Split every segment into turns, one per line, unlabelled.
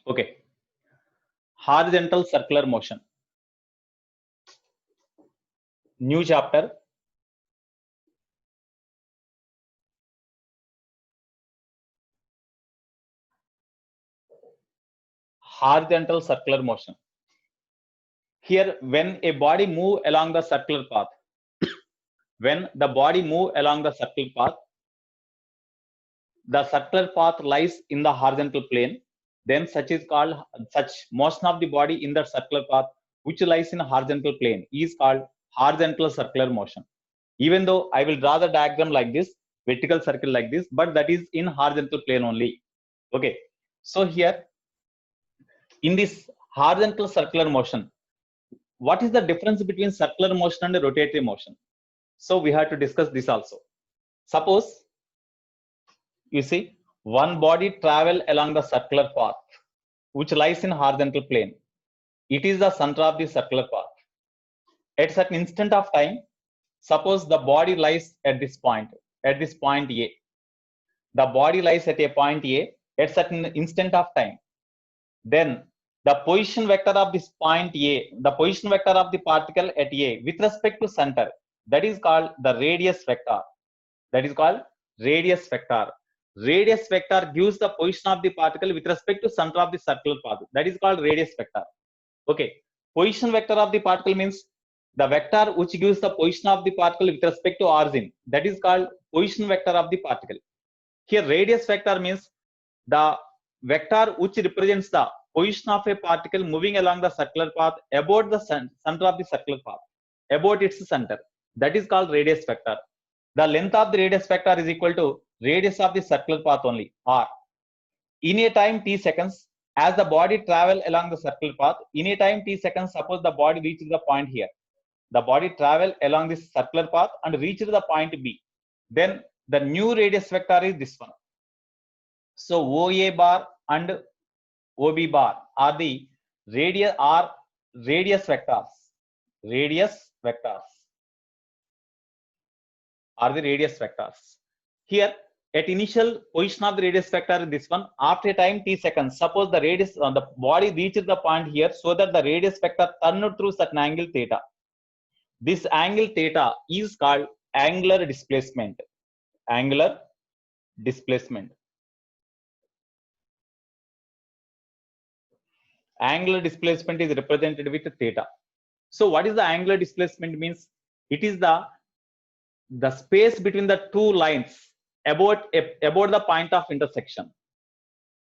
Okay. Horizontal circular motion. New chapter. Horizontal circular motion. Here, when a body move along the circular path, when the body move along the circular path lies in the horizontal plane, then such motion of the body in the circular path which lies in a horizontal plane is called horizontal circular motion. Even though I will draw the diagram like this, vertical circle like this, but that is in horizontal plane only. Okay. So here, in this horizontal circular motion, what is the difference between circular motion and rotatory motion? So we have to discuss this also. Suppose you see one body travel along the circular path which lies in horizontal plane. It is the center of the circular path. At certain instant of time, suppose the body lies at this point A. The body lies at a point A at certain instant of time. Then the position vector of this point A, the position vector of the particle at A with respect to center, that is called the radius vector. That is called radius vector. Radius vector gives the position of the particle with respect to center of the circular path. That is called radius vector. Okay. Position vector of the particle means the vector which gives the position of the particle with respect to origin. That is called position vector of the particle. Here radius vector means the vector which represents the position of a particle moving along the circular path about the center of the circular path, about its center. That is called radius vector. The length of the radius vector is equal to radius of the circular path only, r. In a time t seconds, as the body travel along the circular path, in a time t seconds, suppose the body reaches the point here. The body travel along this circular path and reaches the point B. Then the new radius vector is this one. So OA bar and OB bar are the radius vectors. Radius vectors are the radius vectors. Here, at initial position of the radius vector is this one. After a time t seconds, suppose the radius on the body reaches the point here, so that the radius vector turned through certain angle theta. This angle theta is called angular displacement. Angular displacement. Angular displacement is represented with theta. So what is the angular displacement means? It is the space between the two lines about the point of intersection.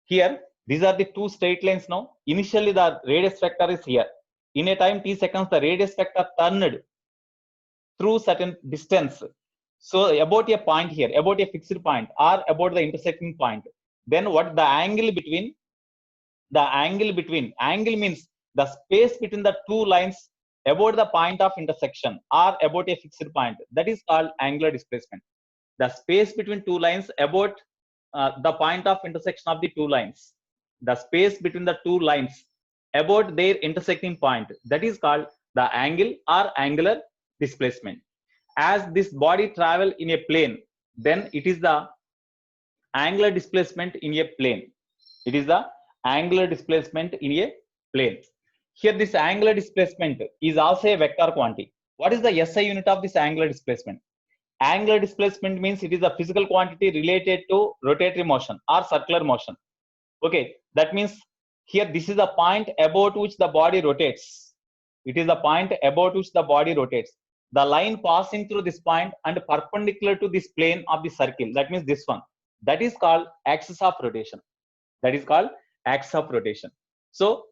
Here, these are the two straight lines now. Initially, the radius vector is here. In a time t seconds, the radius vector turned through certain distance. So about a point here, about a fixed point or about the intersecting point. Then what the angle between? Angle means the space between the two lines about the point of intersection or about a fixed point. That is called angular displacement. The space between two lines about the point of intersection of the two lines. The space between the two lines about their intersecting point. That is called the angle or angular displacement. As this body travel in a plane, then it is the angular displacement in a plane. It is the angular displacement in a plane. Here this angular displacement is also a vector quantity. What is the SI unit of this angular displacement? Angular displacement means it is a physical quantity related to rotatory motion or circular motion. Okay, that means here this is the point about which the body rotates. It is the point about which the body rotates. The line passing through this point and perpendicular to this plane of the circle. That means this one. That is called axis of rotation. That is called axis of rotation. So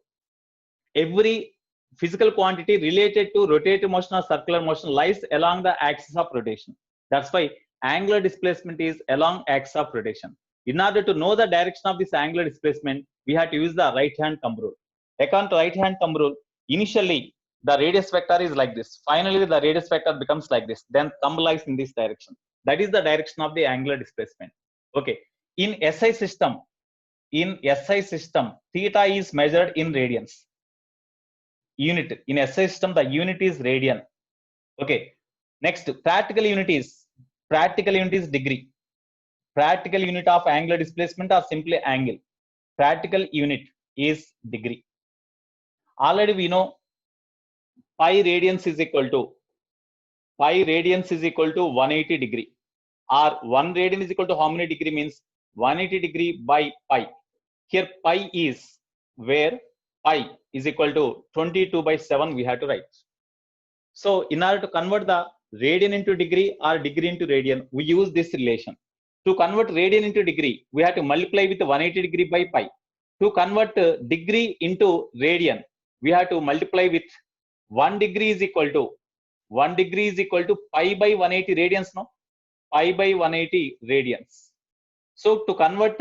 every physical quantity related to rotatory motion or circular motion lies along the axis of rotation. That's why angular displacement is along axis of rotation. In order to know the direction of this angular displacement, we have to use the right hand thumb rule. According to right hand thumb rule, initially the radius vector is like this. Finally, the radius vector becomes like this. Then thumb lies in this direction. That is the direction of the angular displacement. Okay. In SI system, theta is measured in radians. Unit in SI system, the unit is radian. Okay. Next, practical unit is degree. Practical unit of angular displacement or simply angle. Practical unit is degree. Already we know pi radians is equal to 180 degree, or 1 radian is equal to how many degree means 180 degree by pi. Here pi is where pi is equal to 22 by 7 we have to write. So in order to convert the radian into degree or degree into radian, we use this relation. To convert radian into degree, we have to multiply with 180 degree by pi. To convert degree into radian, we have to multiply with 1 degree is equal to pi by 180 radians, no? Pi by 180 radians. So to convert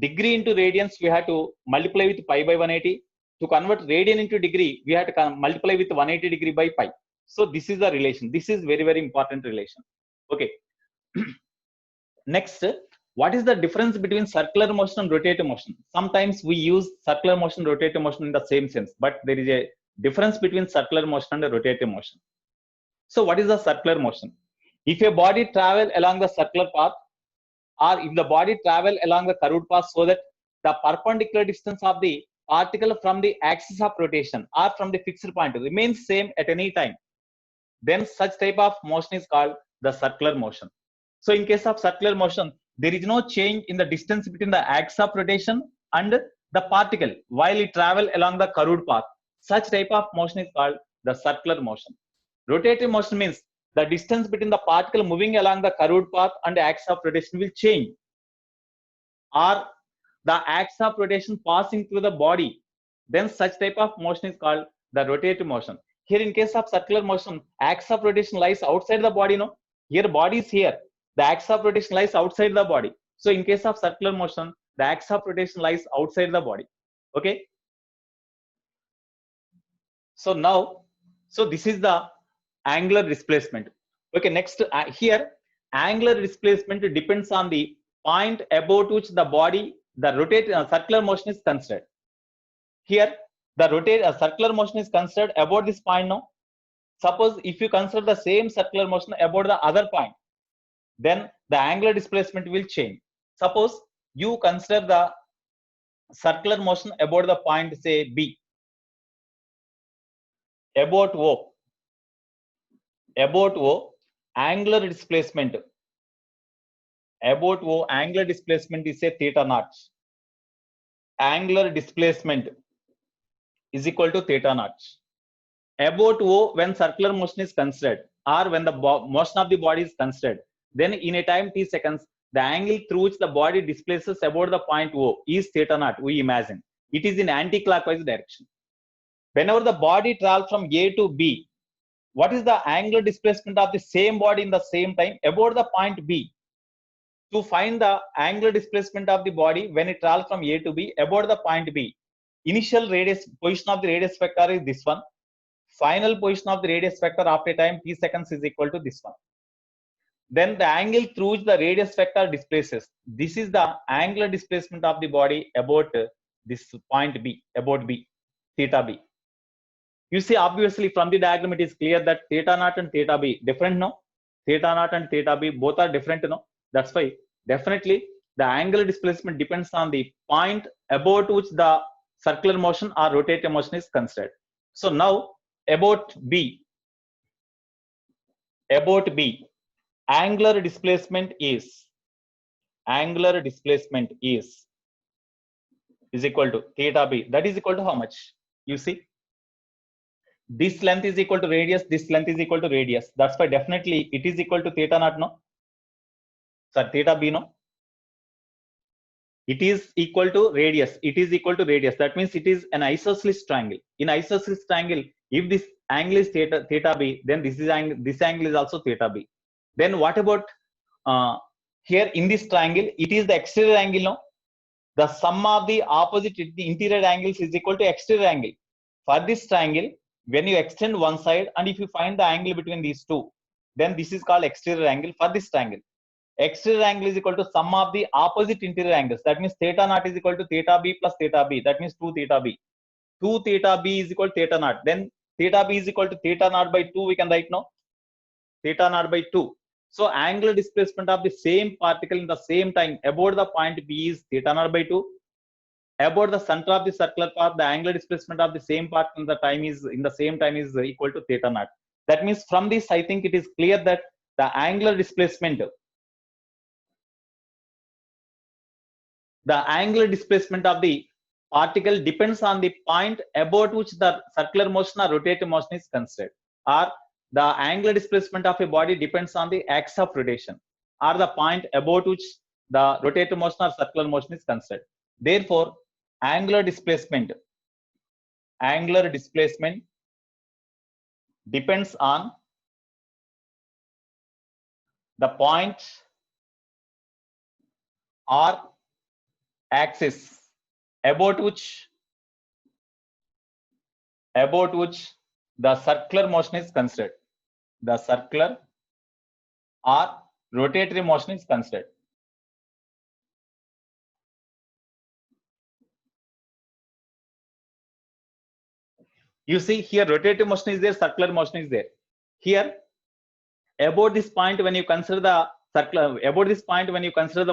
degree into radians, we have to multiply with pi by 180. To convert radian into degree, we have to multiply with 180 degree by pi. So this is the relation. This is very, very important relation. Okay. Next, what is the difference between circular motion and rotative motion? Sometimes we use circular motion, rotative motion in the same sense, but there is a difference between circular motion and rotative motion. So what is the circular motion? If a body travel along the circular path, or if the body travel along the curved path so that the perpendicular distance of the particle from the axis of rotation or from the fixed point remains same at any time, then such type of motion is called the circular motion. So in case of circular motion, there is no change in the distance between the axis of rotation and the particle while it travel along the curved path. Such type of motion is called the circular motion. Rotative motion means the distance between the particle moving along the curved path and the axis of rotation will change, or the axis of rotation passing through the body, then such type of motion is called the rotative motion. Here in case of circular motion, axis of rotation lies outside the body, no? Here body is here, the axis of rotation lies outside the body. So in case of circular motion, the axis of rotation lies outside the body. Okay. So now, so this is the angular displacement. Okay, next here angular displacement depends on the point about which the body, the circular motion is considered. Here the circular motion is considered about this point, no? Suppose if you consider the same circular motion about the other point, then the angular displacement will change. Suppose you consider the circular motion about the point, say B, about O, angular displacement is a theta naught. Angular displacement is equal to theta naught. About O, when circular motion is considered, or when the motion of the body is considered, then in a time t seconds, the angle through which the body displaces about the point O is theta naught. We imagine it is in anti-clockwise direction. Whenever the body travels from A to B, what is the angular displacement of the same body in the same time about the point B? To find the angular displacement of the body when it travels from A to B about the point B, initial radius position of the radius vector is this one. Final position of the radius vector after time t seconds is equal to this one. Then the angle through which the radius vector displaces, this is the angular displacement of the body about this point B, about B, theta B. You see, obviously from the diagram it is clear that theta naught and theta B different, no? Theta naught and theta B both are different, no? That's why definitely the angular displacement depends on the point about which the circular motion or rotative motion is considered. So now about B, angular displacement is equal to theta B. That is equal to how much? You see, this length is equal to radius, this length is equal to radius. That's why definitely it is equal to theta naught, no? Sorry, theta B, no? It is equal to radius. It is equal to radius. That means it is an isosceles triangle. In isosceles triangle, if this angle is theta B, then this angle is also theta B. Then what about here in this triangle? It is the exterior angle, no? The sum of the opposite the interior angles is equal to exterior angle. For this triangle, when you extend one side and if you find the angle between these two, then this is called exterior angle for this triangle. Exterior angle is equal to sum of the opposite interior angles. That means theta naught is equal to theta B plus theta B. That means 2 theta B. 2 theta B is equal to theta naught. Then theta B is equal to theta naught by 2. We can write now. Theta naught by 2. So angular displacement of the same particle in the same time about the point B is theta naught by 2. about the center of the circular path, the angular displacement of the same part in the same time is equal to theta naught. That means from this, I think it is clear that the angular displacement of the particle depends on the point about which the circular motion or rotating motion is considered, or the angular displacement of a body depends on the axis of rotation, or the point about which the rotating motion or circular motion is considered. Therefore, angular displacement depends on the point or axis about which the circular motion is considered. The circular or rotatory motion is considered. You see here, rotating motion is there, circular motion is there. Here, about this point, when you consider the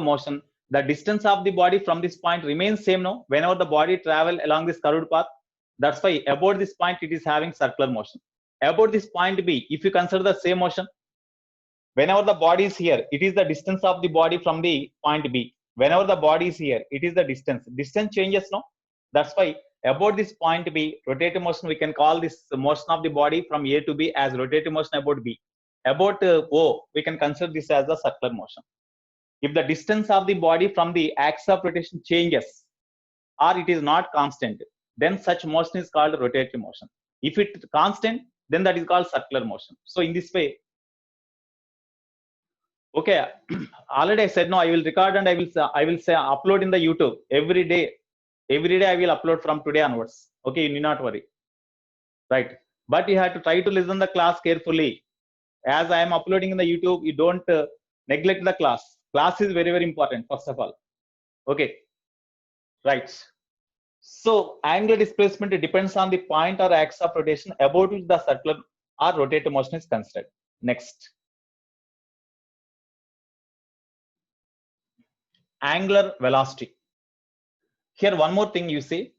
motion, the distance of the body from this point remains same, no? Whenever the body travel along this curved path, that's why about this point it is having circular motion. About this point B, if you consider the same motion, whenever the body is here, it is the distance of the body from the point B. Whenever the body is here, it is the distance. Distance changes, no? That's why about this point B, rotating motion, we can call this motion of the body from A to B as rotating motion about B. About O, we can consider this as a circular motion. If the distance of the body from the axis of rotation changes, or it is not constant, then such motion is called rotatory motion. If it is constant, then that is called circular motion. So in this way, okay, already I said no, I will record and I will say upload in the YouTube every day. Every day I will upload from today onwards. Okay, you need not worry. Right. But you have to try to listen the class carefully. As I am uploading in the YouTube, you don't neglect the class. Class is very, very important, first of all. Okay. Right. So angular displacement depends on the point or axis of rotation about which the circular or rotating motion is considered. Next. Angular velocity. Here one more thing you see.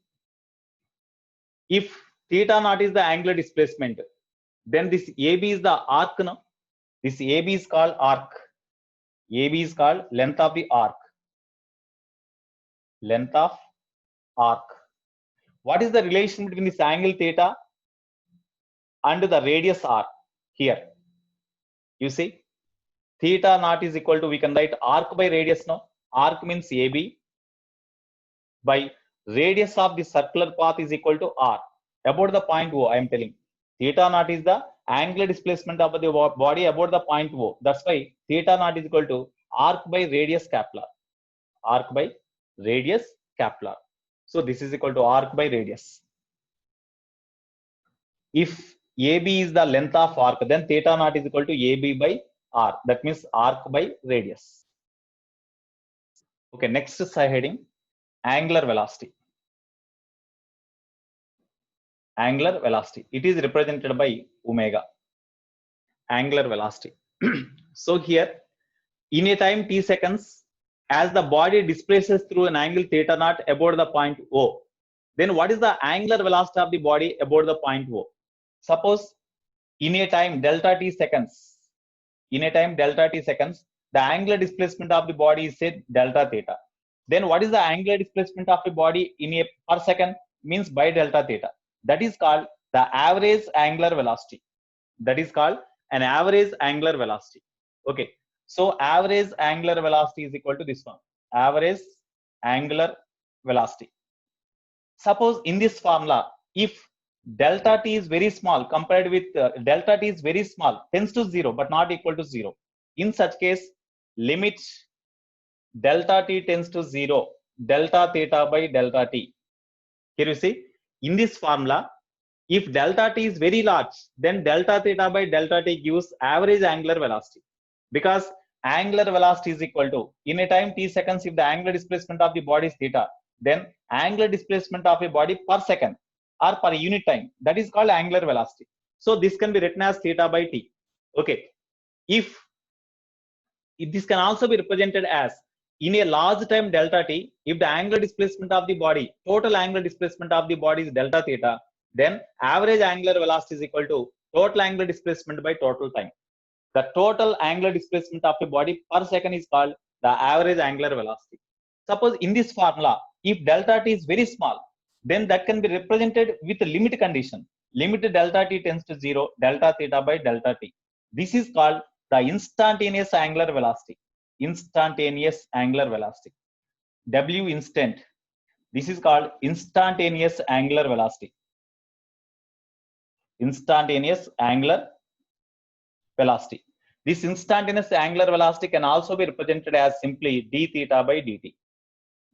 If theta naught is the angular displacement, then this AB is the arc. No? This AB is called arc. AB is called length of the arc. Length of arc. What is the relation between this angle theta and the radius r here? You see, theta naught is equal to, we can write arc by radius. No, arc means AB by radius of the circular path is equal to r. About the point O, I am telling. Theta naught is the angular displacement of the body about the point O. That's why theta naught is equal to arc by radius capital R. Arc by radius capital R. So this is equal to arc by radius. If AB is the length of arc, then theta naught is equal to AB by R. That means arc by radius. Okay, next is heading angular velocity. Angular velocity. It is represented by omega. Angular velocity. So here, in a time t seconds, as the body displaces through an angle theta naught about the point O, then what is the angular velocity of the body about the point O? Suppose in a time delta t seconds, the angular displacement of the body is said delta theta. Then what is the angular displacement of a body in a per second? Means by delta theta. That is called the average angular velocity. That is called an average angular velocity. Okay. So average angular velocity is equal to this one. Average angular velocity. Suppose in this formula, if delta t is very small compared with delta t is very small, tends to 0 but not equal to 0. In such case, limit delta t tends to 0, delta theta by delta t. Here you see, in this formula, if delta t is very large, then delta theta by delta t gives average angular velocity. Because angular velocity is equal to, in a time t seconds, if the angular displacement of the body is theta, then angular displacement of a body per second or per unit time, that is called angular velocity. So this can be written as theta by t. Okay. If this can also be represented as in a large time delta t, if the angular displacement of the body, total angular displacement of the body is delta theta, then average angular velocity is equal to total angular displacement by total time. The total angular displacement of a body per second is called the average angular velocity. Suppose in this formula, if delta t is very small, then that can be represented with a limit condition. Limit delta t tends to 0, delta theta by delta t. This is called the instantaneous angular velocity. Instantaneous angular velocity. W instant. This is called instantaneous angular velocity. Instantaneous angular velocity. This instantaneous angular velocity can also be represented as simply d theta by dt.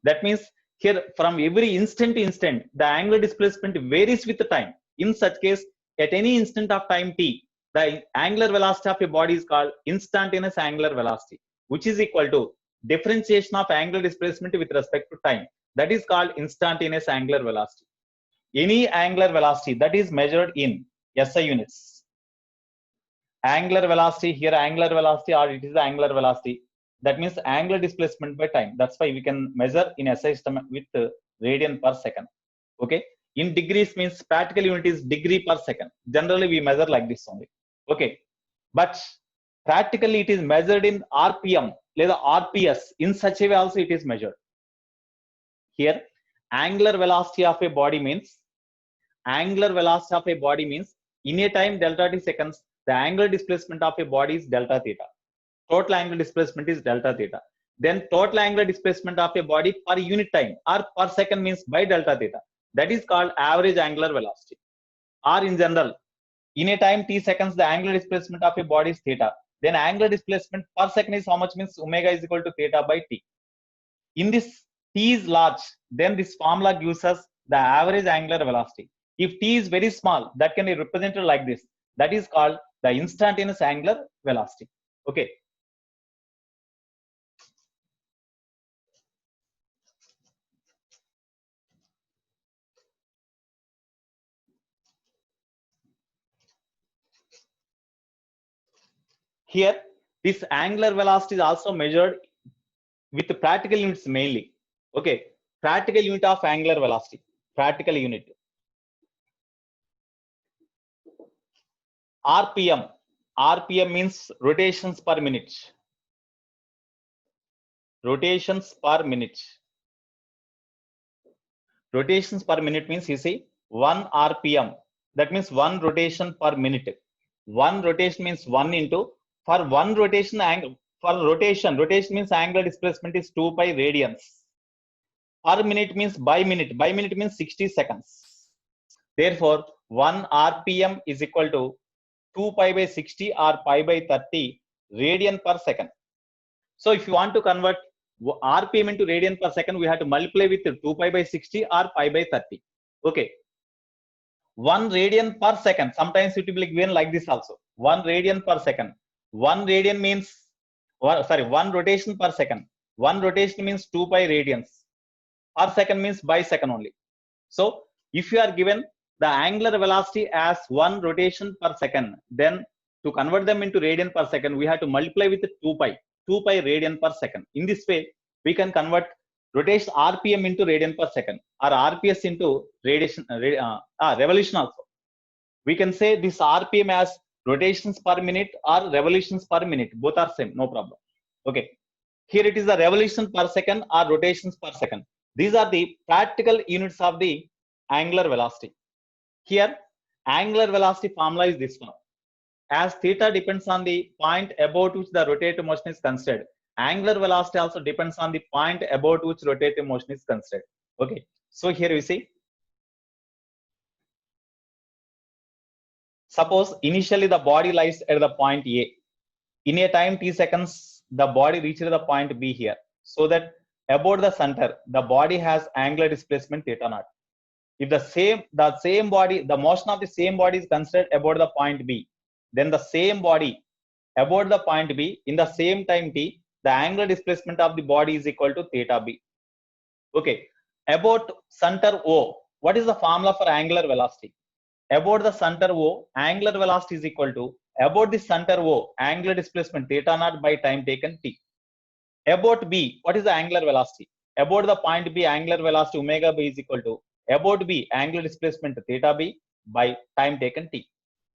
That means here from every instant to instant, the angular displacement varies with the time. In such case, at any instant of time t, the angular velocity of a body is called instantaneous angular velocity, which is equal to differentiation of angular displacement with respect to time. That is called instantaneous angular velocity. Any angular velocity that is measured in SI units. Angular velocity here, angular velocity, or it is the angular velocity. That means angular displacement by time. That's why we can measure in SI system with radian per second. Okay. In degrees means practical unit is degree per second. Generally, we measure like this only. Okay. But practically it is measured in RPM, లేదా RPS. In such a way also it is measured. Here, angular velocity of a body means in a time delta t seconds, the angular displacement of a body is delta theta. Total angular displacement is delta theta. Then total angular displacement of a body per unit time or per second means by delta theta. That is called average angular velocity. Or in general, in a time t seconds, the angular displacement of a body is theta. Then angular displacement per second is how much, means omega is equal to theta by t. In this, t is large, then this formula gives us the average angular velocity. If t is very small, that can be represented like this. That is called the instantaneous angular velocity. Okay. Here, this angular velocity is also measured with the practical units mainly. Okay. Practical unit of angular velocity. Practical unit. RPM. RPM means rotations per minute. Rotations per minute. Rotations per minute means you see 1 RPM. That means 1 rotation per minute. 1 rotation means 1 into, for 1 rotation angle, for rotation means angular displacement is 2 pi radians. Per minute means by minute. By minute means 60 seconds. Therefore, 1 RPM is equal to 2 pi by 60 or pi by 30 radian per second. So if you want to convert RPM into radian per second, we have to multiply with 2 pi by 60 or pi by 30. Okay. 1 radian per second. Sometimes it will be given like this also. 1 radian per second. 1 radian means, 1 rotation per second. 1 rotation means 2 pi radians. Per second means by second only. So if you are given the angular velocity as 1 rotation per second, then to convert them into radian per second, we have to multiply with 2 pi radian per second. In this way, we can convert rotation RPM into radian per second or RPS into revolution also. We can say this RPM as rotations per minute or revolutions per minute. Both are same, no problem. Okay. Here it is the revolution per second or rotations per second. These are the practical units of the angular velocity. Here, angular velocity formula is this one. As theta depends on the point about which the rotative motion is considered, angular velocity also depends on the point about which rotative motion is considered. Okay. So here we see, suppose initially the body lies at the point A. In a time t seconds, the body reaches the point B here. So that about the center, the body has angular displacement theta naught. If the same body, the motion of the same body is considered about the point B, then the same body about the point B in the same time t, the angular displacement of the body is equal to theta B. Okay. About center O, what is the formula for angular velocity? About the center O, angular velocity is equal to about the center O, angular displacement theta naught by time taken t. About B, what is the angular velocity? About the point B, angular velocity omega B is equal to about B, angular displacement theta B by time taken t.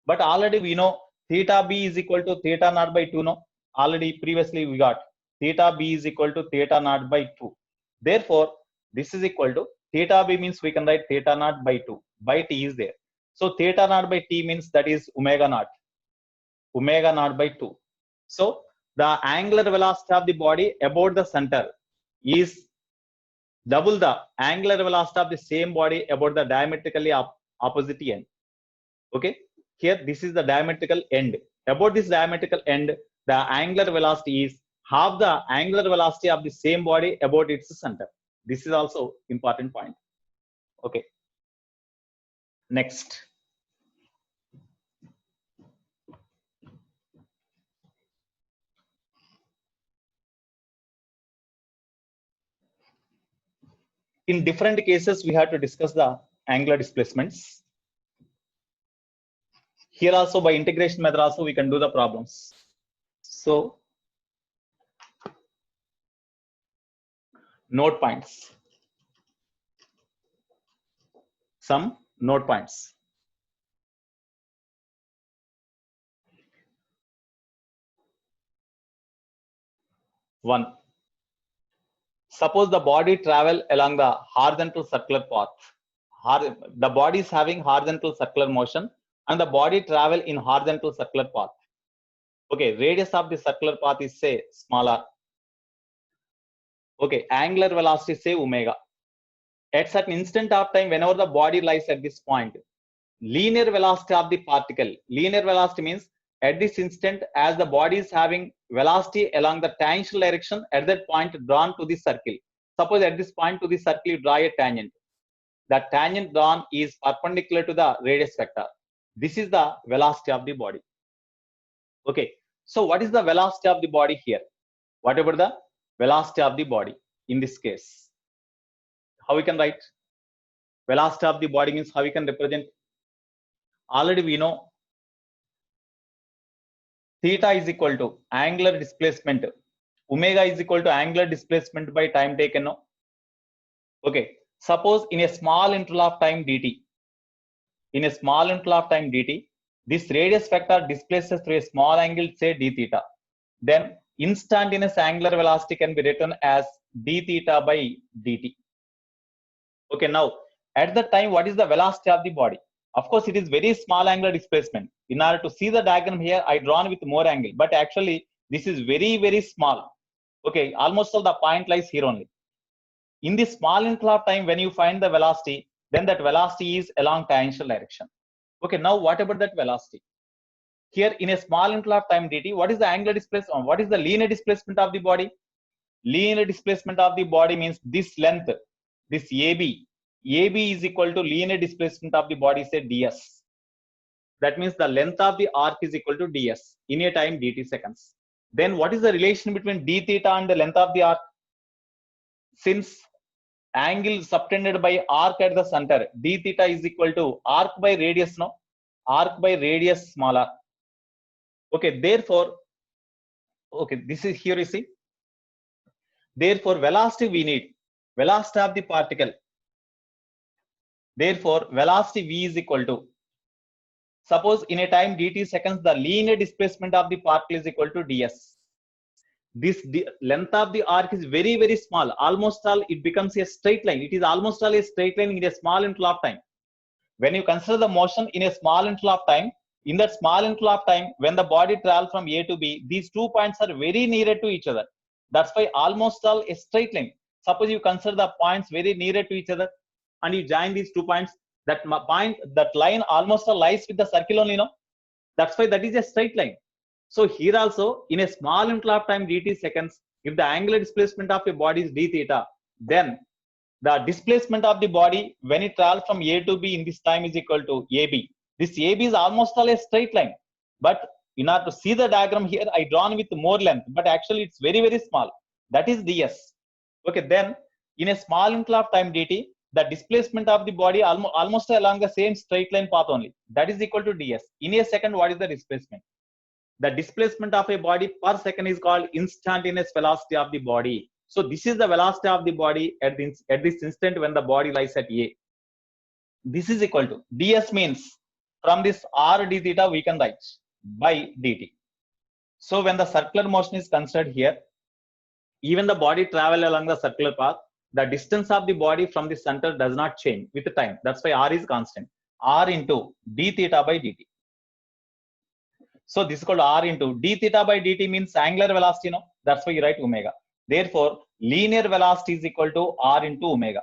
But already we know theta B is equal to theta naught by 2. No, already previously we got theta B is equal to theta naught by 2. Therefore, this is equal to theta B means we can write theta naught by 2 by t is there. So theta naught by t means that is omega naught by 2. So the angular velocity of the body about the center is double the angular velocity of the same body about the diametrically opposite end. Okay, here this is the diametrical end. About this diametrical end, the angular velocity is half the angular velocity of the same body about its center. This is also important point. Okay, next. In different cases, we have to discuss the angular displacements. Here also by integration method also we can do the problems. So note points. Some note points. One. Suppose the body travel along the horizontal circular path. The body is having horizontal circular motion and the body travel in horizontal circular path. Okay, radius of the circular path is say smaller. Okay, angular velocity say omega. At certain instant of time, whenever the body lies at this point, linear velocity of the particle. Linear velocity means at this instant, as the body is having velocity along the tangential direction at that point drawn to the circle. Suppose at this point to the circle you draw a tangent. The tangent drawn is perpendicular to the radius vector. This is the velocity of the body. Okay, so what is the velocity of the body here? What about the velocity of the body in this case? How we can write? Velocity of the body means how we can represent? Already we know theta is equal to angular displacement. Omega is equal to angular displacement by time taken. No? Okay. Suppose in a small interval of time dt, this radius vector displaces through a small angle, say d theta. Then instantaneous angular velocity can be written as d theta by dt. Okay. Now, at the time, what is the velocity of the body? Of course, it is very small angular displacement. In order to see the diagram here, I drawn with more angle, but actually this is very, very small. Okay, almost all the point lies here only. In this small interval of time, when you find the velocity, then that velocity is along tangential direction. Okay, now what about that velocity? Here in a small interval of time dt, what is the angular displacement? What is the linear displacement of the body? Linear displacement of the body means this length, this AB. AB is equal to linear displacement of the body, say ds. That means the length of the arc is equal to ds in a time dt seconds. Then what is the relation between d theta and the length of the arc? Since angle subtended by arc at the center, d theta is equal to arc by radius, no? Arc by radius smaller. Okay, therefore, okay, this is here you see. Therefore, velocity we need, velocity of the particle. Therefore, velocity v is equal to, suppose in a time dt seconds, the linear displacement of the particle is equal to ds. This length of the arc is very, very small. Almost all it becomes a straight line. It is almost all a straight line in a small interval of time. When you consider the motion in a small interval of time, in that small interval of time, when the body travels from A to B, these 2 points are very near to each other. That's why almost all a straight line. Suppose you consider the points very near to each other and you join these 2 points, that line almost all lies with the circle only, no? That's why that is a straight line. So here also in a small interval of time dt seconds, if the angular displacement of a body is d theta, then the displacement of the body when it travels from A to B in this time is equal to AB. This AB is almost all a straight line. But in order to see the diagram here, I drawn with more length, but actually it's very, very small. That is ds. Okay, then in a small interval of time dt, the displacement of the body almost along the same straight line path only. That is equal to ds. In a second, what is the displacement? The displacement of a body per second is called instantaneous velocity of the body. So this is the velocity of the body at this instant when the body lies at A. This is equal to ds means from this r d theta we can write by dt. So when the circular motion is considered here, even the body travel along the circular path, the distance of the body from the center does not change with the time. That's why r is constant. R into d theta by dt. So this is called r into d theta by dt means angular velocity, no? That's why you write omega. Therefore, linear velocity is equal to r into omega.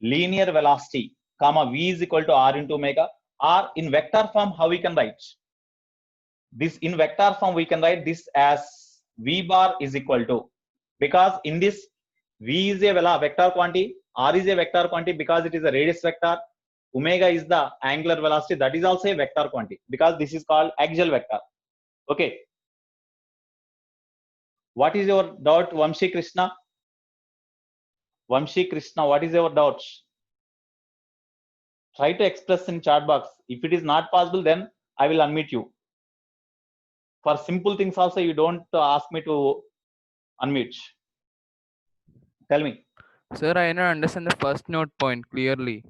Linear velocity, comma v is equal to r into omega. R in vector form, how we can write? This in vector form, we can write this as v bar is equal to, because in this v is a vector quantity, r is a vector quantity because it is a radius vector, omega is the angular velocity, that is also a vector quantity because this is called axial vector. Okay, what is your doubt, Vamshi Krishna? Vamshi Krishna, what is your doubt? Try to express in chat box. If it is not possible, then I will unmute you. For simple things also, you don't ask me to unmute. Tell me.
Sir, I don't understand the first note point clearly.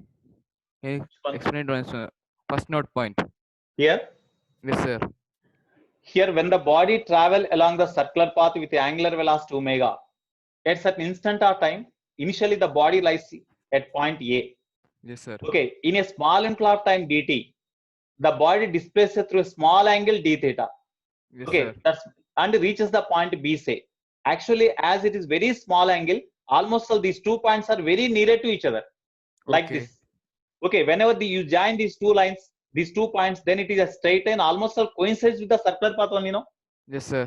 Can you explain it once? First note point.
Here?
Yes, sir.
Here, when the body travel along the circular path with the angular velocity omega, at certain instant of time, initially the body lies at point A.
Yes, sir.
Okay, in a small interval of time dt, the body displaces through a small angle d theta.
Yes,
okay,
sir.
that's and reaches the point B, say. Actually, as it is very small angle, almost all these 2 points are very near to each other, like
Okay.
this. Okay, whenever you join these 2 lines, these 2 points, then it is a straight line, almost all coincides with the circular path only, no?
Yes, sir.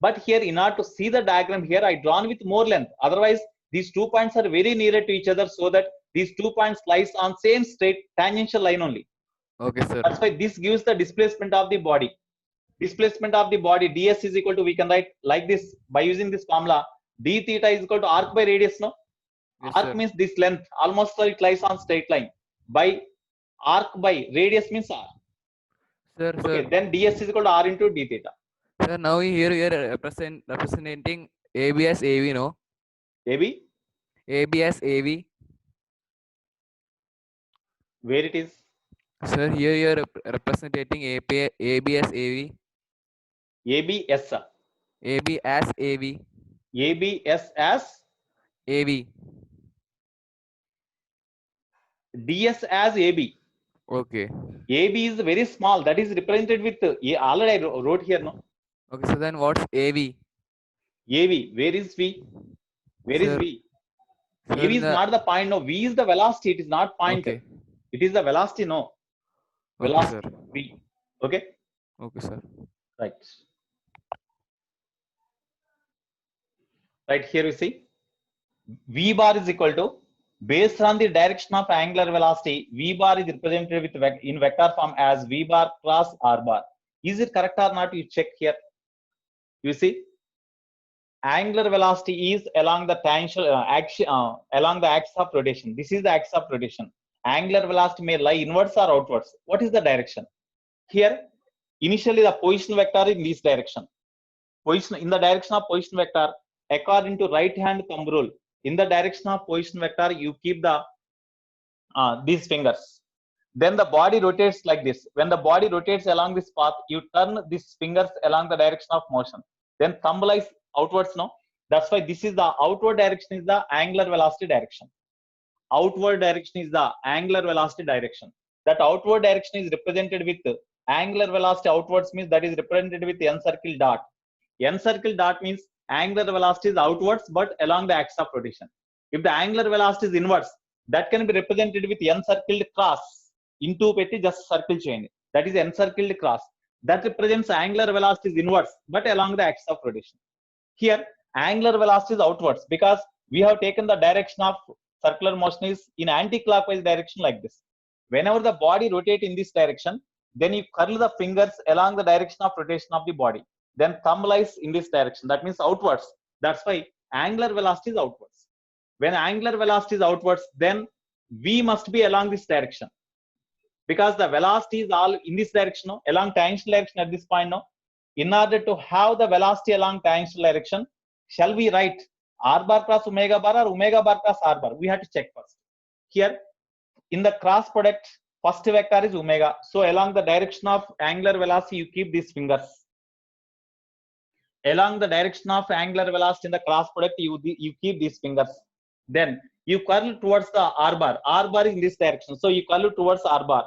But here, in order to see the diagram here, I drawn with more length. Otherwise, these 2 points are very near to each other, so that these 2 points lies on same straight tangential line only.
Okay, sir.
That's why this gives the displacement of the body. Displacement of the body ds is equal to, we can write like this by using this formula, d theta is equal to arc by radius, no?
Yes,
Arc
sir.
means this length, almost it lies on straight line, by arc by radius means r.
Sir,
Okay,
sir.
then ds is equal to r into d theta.
Sir, now here we are representing ABS AV, no?
AB?
ABS AV.
Where it is?
Sir, here you are representing ABS AV.
ABS.
AB as AV.
ABS as
AV.
ds as AB.
Okay.
AB is very small, that is represented with already I wrote here, no?
Okay, so then what's AV?
AV, where is V? Where is
Sir,
V?
sir,
AV is not the point, no. V is the velocity, it is not point.
Okay.
It is the velocity, no.
Okay,
Velocity,
sir.
V. Okay?
Okay, sir.
Right. Right here we see V bar is equal to, based on the direction of angular velocity, V bar is represented with in vector form as V bar cross R bar. Is it correct or not? You check here. You see, angular velocity is along the tangential along the axis of rotation. This is the axis of rotation. Angular velocity may lie inwards or outwards. What is the direction? Here, initially the position vector in this direction. Position in the direction of position vector, according to right hand thumb rule, in the direction of position vector, you keep the these fingers. Then the body rotates like this. When the body rotates along this path, you turn these fingers along the direction of motion. Then thumb lies outwards, no? That's why this is the outward direction is the angular velocity direction. Outward direction is the angular velocity direction. That outward direction is represented with angular velocity outwards, means that is represented with n circle dot. N circle dot means angular velocity is outwards but along the axis of rotation. If the angular velocity is inwards, that can be represented with n circled cross. Into petti just circle chain. That is encircled cross. That represents angular velocity is inwards but along the axis of rotation. Here, angular velocity is outwards because we have taken the direction of circular motion is in anti-clockwise direction like this. Whenever the body rotates in this direction, then you curl the fingers along the direction of rotation of the body. Then thumb lies in this direction. That means outwards. That's why angular velocity is outwards. When angular velocity is outwards, then V must be along this direction. because the velocity is all in this direction, no? Along tangential direction at this point. No? In order to have the velocity along tangential direction, shall we write r bar cross omega bar or omega bar cross r bar? We have to check first. Here, in the cross product, first vector is omega. So along the direction of angular velocity, you keep these fingers. Along the direction of angular velocity in the cross product, you keep these fingers. Then you curl towards the r bar. R bar is in this direction. So you curl towards r bar.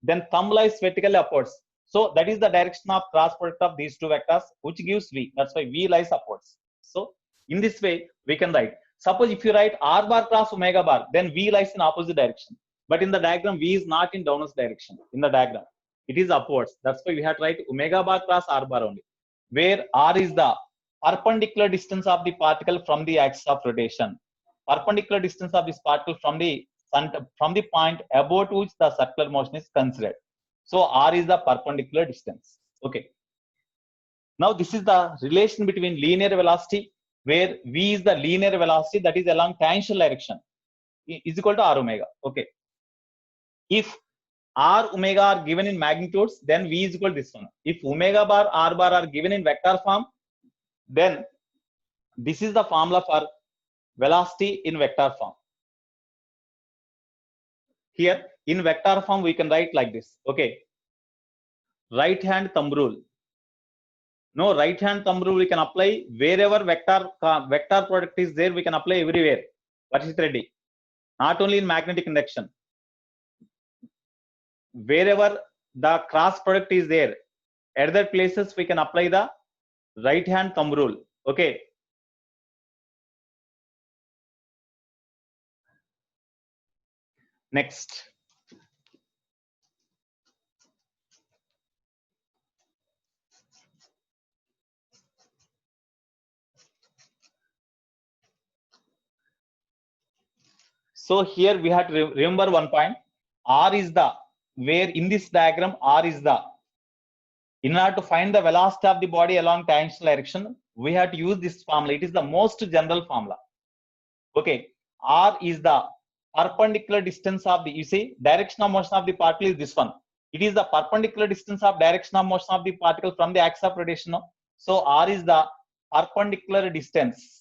Then thumb lies vertically upwards. So that is the direction of cross product of these two vectors, which gives v. That's why v lies upwards. So in this way, we can write. Suppose if you write r bar cross omega bar, then v lies in opposite direction. But in the diagram, v is not in downwards direction. In the diagram, it is upwards. That's why we have to write omega bar cross r bar only, where r is the perpendicular distance of the particle from the axis of rotation. Perpendicular distance of this particle from the point about which the circular motion is considered. So r is the perpendicular distance. Okay. Now this is the relation between linear velocity, where v is the linear velocity that is along tangential direction, is equal to r omega. Okay. If r omega are given in magnitudes, then v is equal to this one. If omega bar r bar are given in vector form, then this is the formula for velocity in vector form. Here in vector form, we can write like this. Okay. Right hand thumb rule. No, right hand thumb rule we can apply wherever vector product is there. We can apply everywhere. Varshit Reddy. Not only in magnetic induction. Wherever the cross product is there, at that places we can apply the right hand thumb rule. Okay. Next. So here we have to remember one point. R is the, where in this diagram r is the, in order to find the velocity of the body along tangential direction, we have to use this formula. It is the most general formula. Okay. R is the perpendicular distance of the, you see, direction of motion of the particle is this one. It is the perpendicular distance of direction of motion of the particle from the axis of rotation. No? So r is the perpendicular distance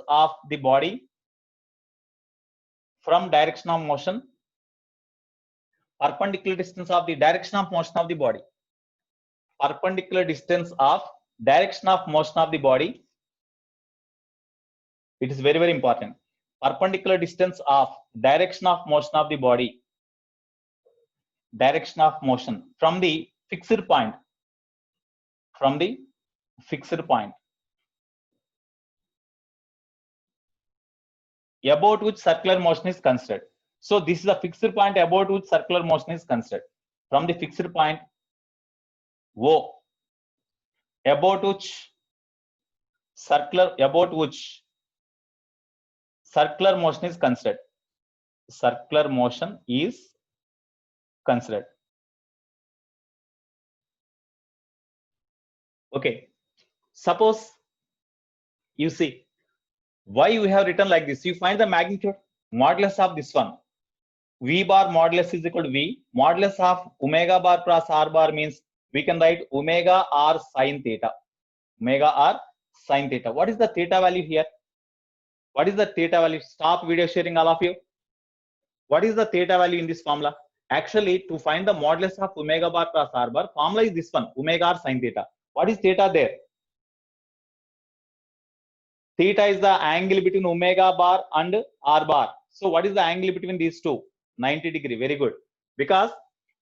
of the body from direction of motion, perpendicular distance of the direction of motion of the body, perpendicular distance of direction of motion of the body. It is very, very important. Perpendicular distance of direction of motion of the body, direction of motion from the fixed point, about which circular motion is considered. So this is a fixed point about which circular motion is considered. From the fixed point O, about which circular motion is considered. Circular motion is considered. Okay. Suppose you see why we have written like this. You find the magnitude modulus of this one. V bar modulus is equal to V. Modulus of omega bar cross r bar means we can write omega r sin theta. Omega r sin theta. What is the theta value here? What is the theta value? Stop video sharing, all of you. What is the theta value in this formula? Actually, to find the modulus of omega bar cross r bar, formula is this one, omega r sin theta. What is theta there? Theta is the angle between omega bar and r bar. So what is the angle between these two? 90 degree. Very good. Because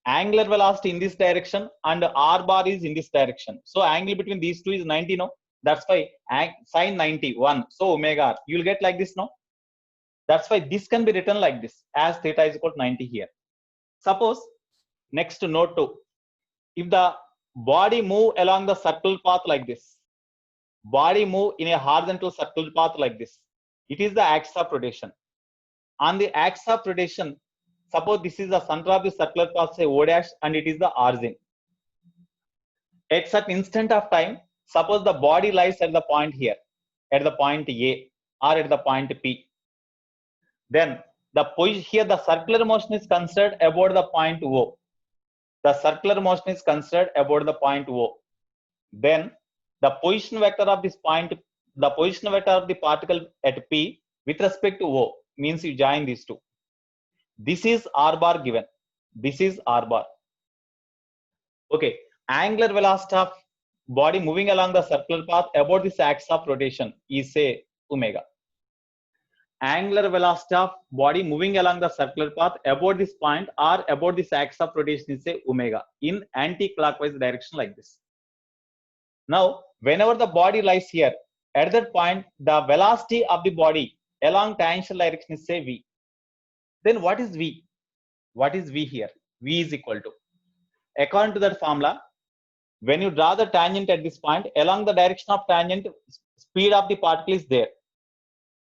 angular velocity in this direction and r bar is in this direction. So angle between these two is 90, no? That's why sin 91. So omega r. You will get like this, no? That's why this can be written like this, as theta is equal to 90 here. Suppose, next note 2. If the body move along the circle path like this, body move in a horizontal circle path like this, it is the axis of rotation. On the axis of rotation, suppose this is the center of the circular path, say O dash, and it is the origin. At certain instant of time, suppose the body lies at the point here, at the point A or at the point P. Then Here the circular motion is considered about the point O. The circular motion is considered about the point O. Then the position vector of this point, the position vector of the particle at P with respect to O, means you join these two. This is R bar given. This is R bar. Okay. Angular velocity of body moving along the circular path about this axis of rotation is say omega. Angular velocity of body moving along the circular path about this point or about this axis of rotation is say omega in anti-clockwise direction like this. Now, whenever the body lies here, at that point, the velocity of the body along tangential direction is say v. Then what is v? What is v here? V is equal to, according to that formula, when you draw the tangent at this point, along the direction of tangent, speed of the particle is there.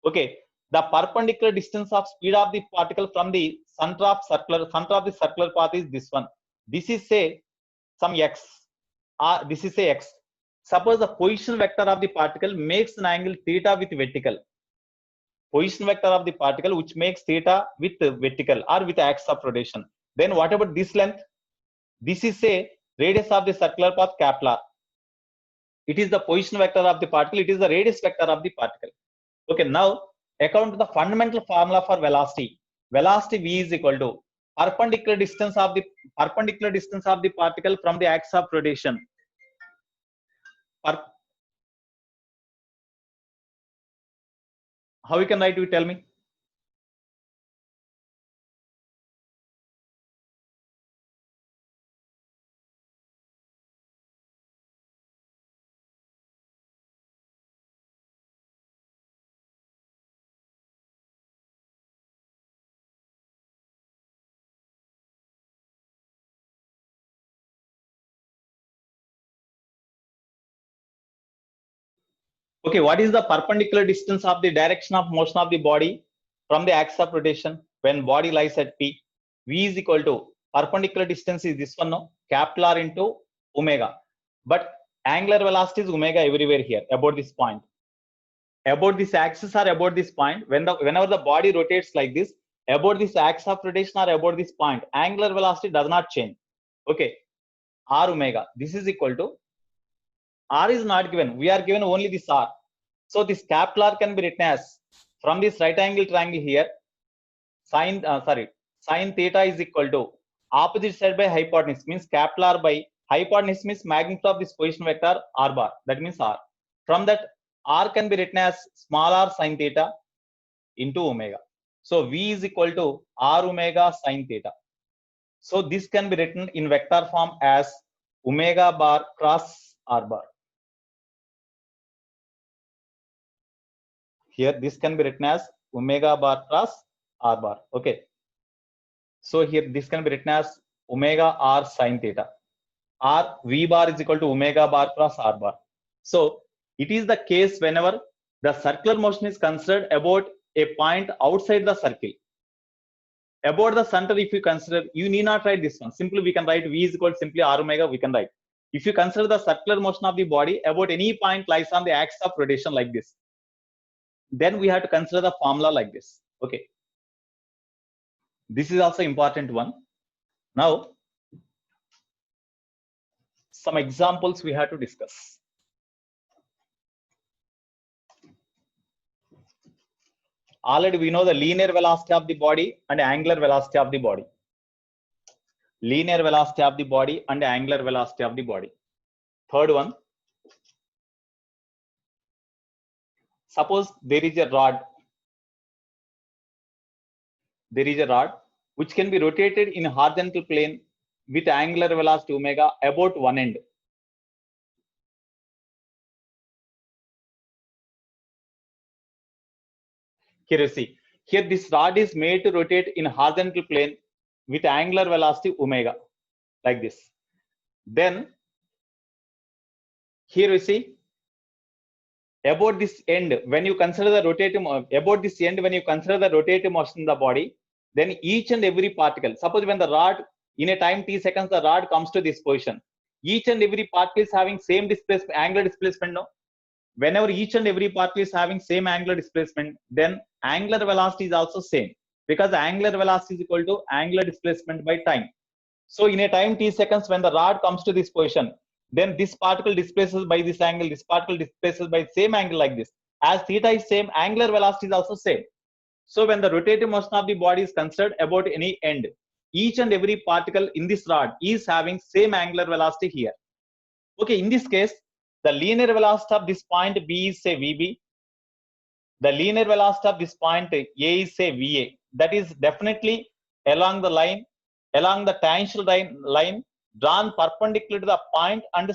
Okay, the perpendicular distance of speed of the particle from the center of the circular path is this one. This is say some x. This is say x. Suppose the position vector of the particle makes an angle theta with vertical. Position vector of the particle which makes theta with vertical or with axis of rotation. Then what about this length? This is say radius of the circular path capital. It is the position vector of the particle. It is the radius vector of the particle. Okay, now according to the fundamental formula for velocity, velocity v is equal to perpendicular distance of the particle from the axis of rotation. How you can write? You tell me. Okay, what is the perpendicular distance of the direction of motion of the body from the axis of rotation when body lies at P? V is equal to perpendicular distance is this one, no? Capital R into omega. But angular velocity is omega everywhere here about this point. About this axis or about this point, whenever the body rotates like this, about this axis of rotation or about this point, angular velocity does not change. Okay, R omega. This is equal to, R is not given. We are given only this R. So this capital R can be written as, from this right angle triangle here, sin theta is equal to opposite side by hypotenuse, means capital R by hypotenuse means magnitude of this position vector R bar. That means R. From that, R can be written as small r sin theta into omega. So V is equal to R omega sin theta. So this can be written in vector form as omega bar cross R bar. Here this can be written as omega bar cross R bar. Okay. So here this can be written as omega R sin theta. R V bar is equal to omega bar cross R bar. So it is the case whenever the circular motion is considered about a point outside the circle. About the center, if you consider, you need not write this one. Simply we can write V is equal to simply R omega, we can write. If you consider the circular motion of the body about any point lies on the axis of rotation like this, then we have to consider the formula like this. Okay. This is also important one. Now, some examples we have to discuss. Already we know the linear velocity of the body and angular velocity of the body. Linear velocity of the body and angular velocity of the body. Third one. Suppose there is a rod. There is a rod which can be rotated in a horizontal plane with angular velocity omega about one end. Here you see, here this rod is made to rotate in a horizontal plane with angular velocity omega, like this. Then here you see, about this end, when you consider the rotative, about this end, when you consider the rotative motion in the body, then each and every particle, suppose when the rod, in a time t seconds, the rod comes to this position, each and every particle is having same displacement, angular displacement, no? Whenever each and every particle is having same angular displacement, then angular velocity is also same. because angular velocity is equal to angular displacement by time. So in a time t seconds, when the rod comes to this position, then this particle displaces by this angle, this particle displaces by same angle like this. As theta is same, angular velocity is also same. So when the rotative motion of the body is considered about any end, each and every particle in this rod is having same angular velocity here. Okay, in this case, the linear velocity of this point B is say VB. The linear velocity of this point A is say VA. That is definitely along the line, along the tangential line drawn perpendicular to the point and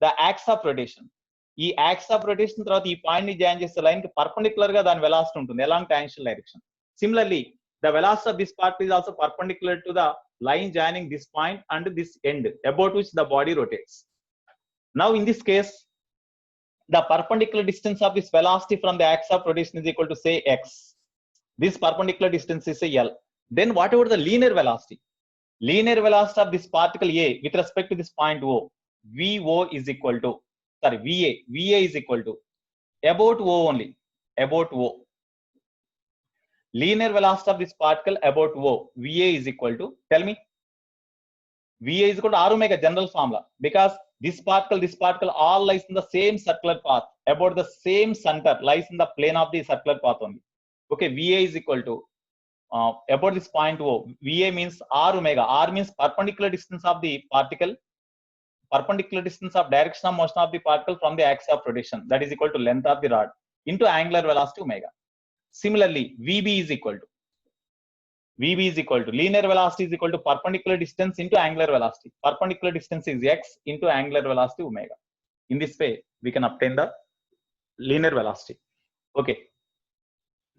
the axis of rotation. ఈ axe of rotation తర్వాత ఈ point ని join చేసే line కి perpendicular గా దాని velocity ఉంటుంది along tangential direction. Similarly, the velocity of this part is also perpendicular to the line joining this point and this end about which the body rotates. Now in this case, the perpendicular distance of this velocity from the axis of rotation is equal to say x. This perpendicular distance is say L. Then whatever the linear velocity of this particle A with respect to this point O, VO is equal to, sorry, VA is equal to about O only, about O. Linear velocity of this particle about O, VA is equal to, tell me, VA is equal to R omega, general formula, because this particle all lies in the same circular path, about the same center, lies in the plane of the circular path only. Okay, VA is equal to about this point O, VA means R omega. R means perpendicular distance of the particle, perpendicular distance of direction of motion of the particle from the axis of rotation, that is equal to length of the rod into angular velocity omega. Similarly, VB is equal to linear velocity is equal to perpendicular distance into angular velocity. Perpendicular distance is x into angular velocity omega. In this way, we can obtain the linear velocity. Okay.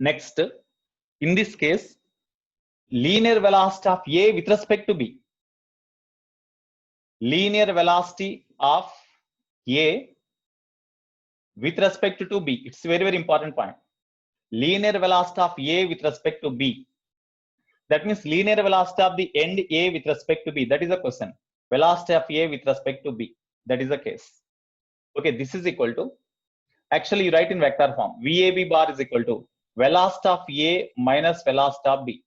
Next, in this case, linear velocity of A with respect to B. Linear velocity of A with respect to B. It's a very, very important point. Linear velocity of A with respect to B. That means linear velocity of the end A with respect to B. That is the question. Velocity of A with respect to B. That is the case. Okay, this is equal to, actually you write in vector form. VAB bar is equal to velocity of A minus velocity of B.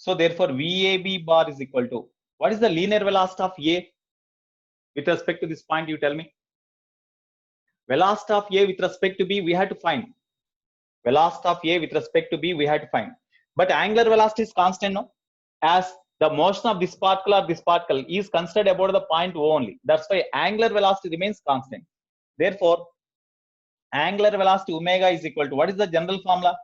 So therefore VAB bar is equal to, what is the linear velocity of A with respect to this point, you tell me. Velocity of A with respect to B we have to find. Velocity of A with respect to B we have to find. But angular velocity is constant, no? As the motion of this particle or this particle is considered about the point O only. That's why angular velocity remains constant. Therefore, angular velocity omega is equal to, what is the general formula?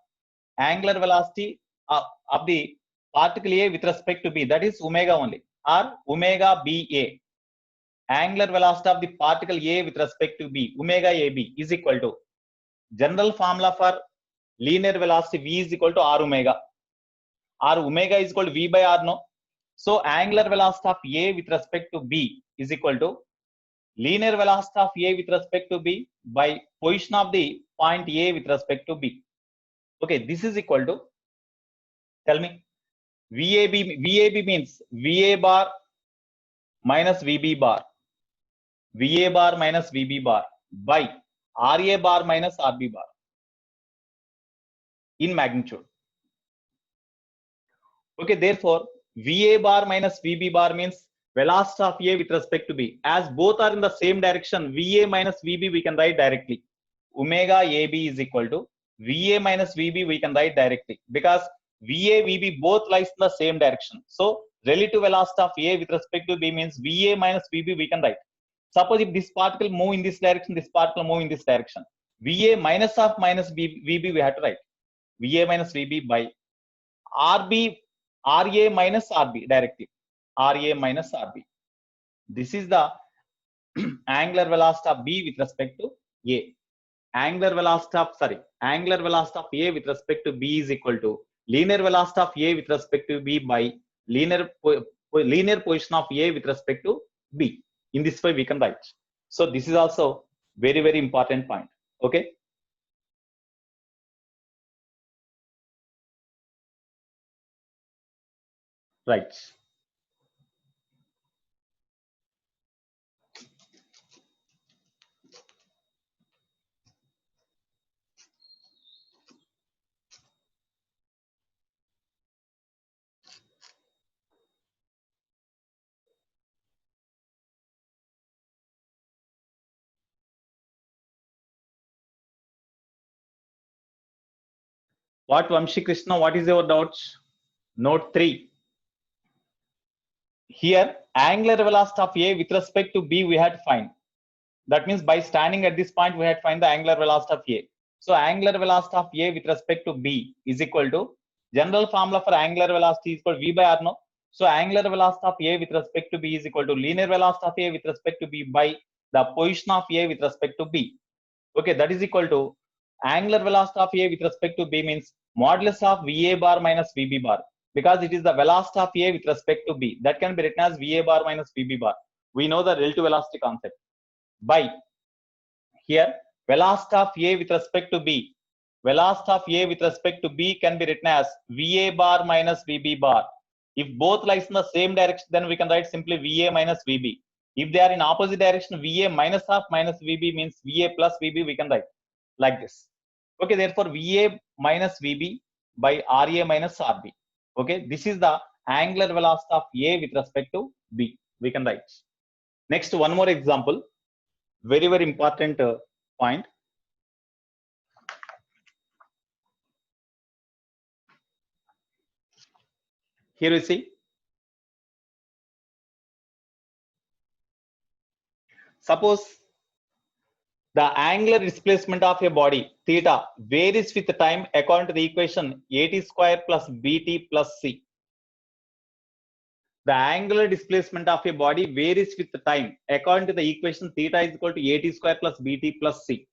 Angular velocity of the particle A with respect to B, that is omega only, or omega BA. Angular velocity of the particle A with respect to B, omega AB, is equal to, general formula for linear velocity V is equal to R omega, or omega is equal to V by R, no? So angular velocity of A with respect to B is equal to linear velocity of A with respect to B by position of the point A with respect to B. Okay, this is equal to, tell me, VAB means VA bar minus VB bar, VA bar minus VB bar by RA bar minus RB bar in magnitude. Okay, therefore VA bar minus VB bar means velocity of A with respect to B. As both are in the same direction, VA minus VB we can write directly. Omega AB is equal to VA minus VB we can write directly, because VA, VB both lies in the same direction. So relative velocity of A with respect to B means VA minus VB we can write. Suppose if this particle move in this direction, this particle move in this direction, VA minus of minus VB we have to write. VA minus VB by RA minus RB directly. RA minus RB. This is the angular velocity of B with respect to A. Angular velocity of A with respect to B is equal to linear velocity of A with respect to B by linear position of A with respect to B. In this way we can write. So this is also very, very important point. Okay. Right. What, Vamshi Krishna, what is your doubts? Note 3. Here, angular velocity of A with respect to B we had to find. That means by standing at this point, we had to find the angular velocity of A. So angular velocity of A with respect to B is equal to, general formula for angular velocity is equal to V by R, no? So angular velocity of A with respect to B is equal to linear velocity of A with respect to B by the position of A with respect to B. Okay, that is equal to angular velocity of A with respect to B means modulus of VA bar minus VB bar, because it is the velocity of A with respect to B. That can be written as VA bar minus VB bar. We know the relative velocity concept. By here, velocity of A with respect to B. Velocity of A with respect to B can be written as VA bar minus VB bar. If both lies in the same direction, then we can write simply VA minus VB. If they are in opposite direction, VA minus half minus VB means VA plus VB, we can write like this. Okay, therefore VA minus VB by RA minus RB. Okay, this is the angular velocity of A with respect to B. We can write. Next, one more example. Very, very important point. Here you see, suppose the angular displacement of a body theta varies with time according to the equation AT square plus BT plus C. The angular displacement of a body varies with time according to the equation theta is equal to AT square plus BT plus C.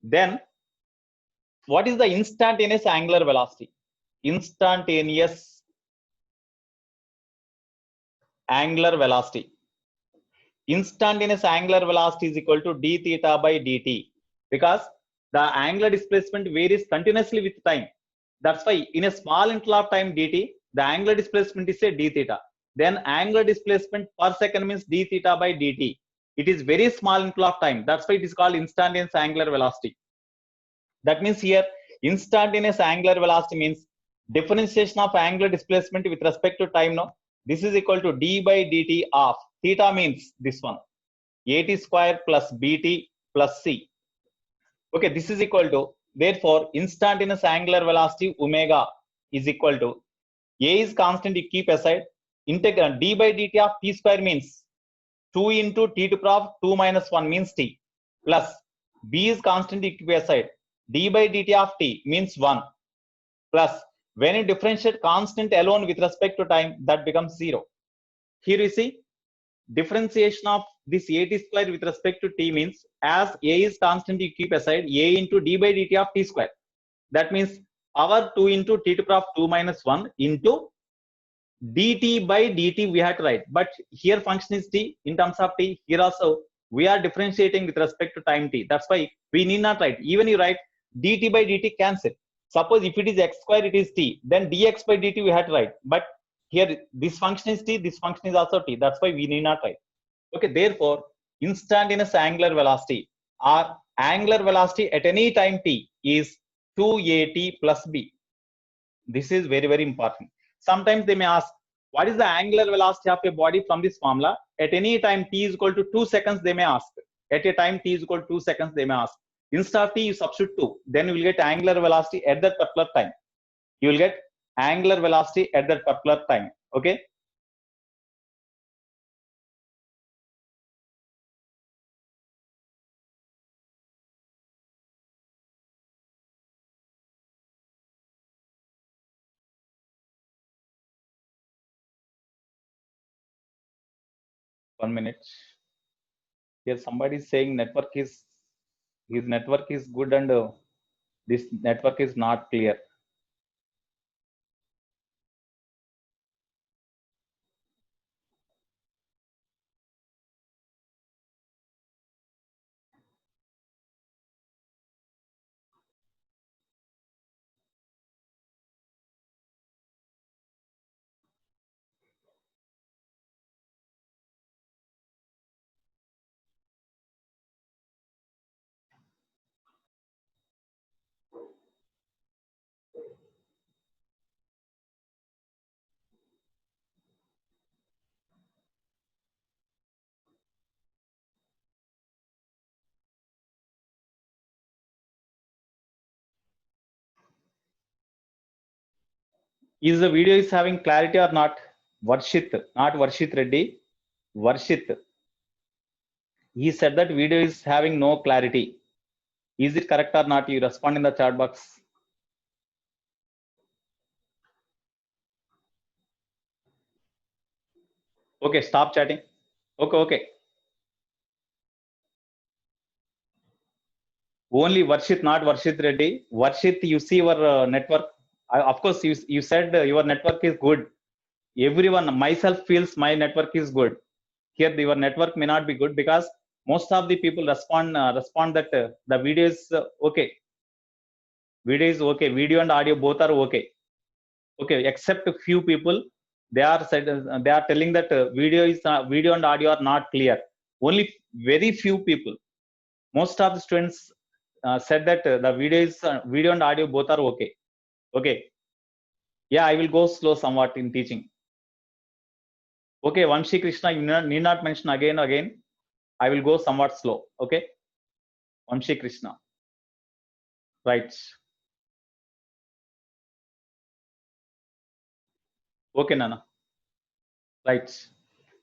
Then what is the instantaneous angular velocity? Instantaneous angular velocity. Instantaneous angular velocity is equal to d theta by dt, because the angular displacement varies continuously with time. That's why in a small interval of time dt, the angular displacement is a d theta. Then angular displacement per second means d theta by dt. It is very small interval of time. That's why it is called instantaneous angular velocity. That means here instantaneous angular velocity means differentiation of angular displacement with respect to time. No, this is equal to d by dt of theta means this one, AT square plus BT plus C. Okay, this is equal to, therefore instantaneous angular velocity omega is equal to, A is constant, you keep aside, integral d by dt of t square means 2 into t to the power 2 minus 1 means t, plus B is constant, you keep aside, d by dt of t means 1, plus when you differentiate constant alone with respect to time, that becomes 0. Here you see, differentiation of this AT square with respect to t means, as A is constant, you keep aside A into d by dt of t square. That means power 2 into t to the power 2 minus 1 into dt by dt we have to write. But here function is t in terms of t. Here also we are differentiating with respect to time t. That's why we need not write. Even you write dt by dt cancel. Suppose if it is x square, it is t. Then dx by dt we have to write. But here this function is t. This function is also t. That's why we need not write. Okay, therefore instantaneous angular velocity or angular velocity at any time t is 2at plus b. This is very, very important. Sometimes they may ask, what is the angular velocity of a body from this formula? At any time t is equal to 2 seconds, they may ask. At a time t is equal to 2 seconds, they may ask. Instead of t, you substitute 2. Then you will get angular velocity at that particular time. You will get angular velocity at that particular time. Okay. One minute. Here somebody is saying his network is good and this network is not clear. Is the video is having clarity or not? Varshit, not Varshit Reddy. Varshit. He said that video is having no clarity. Is it correct or not? You respond in the chat box. Okay, stop chatting. Okay. Only Varshit, not Varshit Reddy. Varshit, you see your network. Of course, you said your network is good. Everyone, myself feels my network is good. Here, your network may not be good because most of the people respond that the video is okay. Video is okay. Video and audio both are okay. Okay, except a few people, they are telling that video and audio are not clear. Only very few people. Most of the students said that the video and audio both are okay. Okay. Yeah, I will go slow somewhat in teaching. Okay, Vamshi Krishna, you need not mention again. I will go somewhat slow. Okay. Vamshi Krishna. Right. Okay, Nana. Right.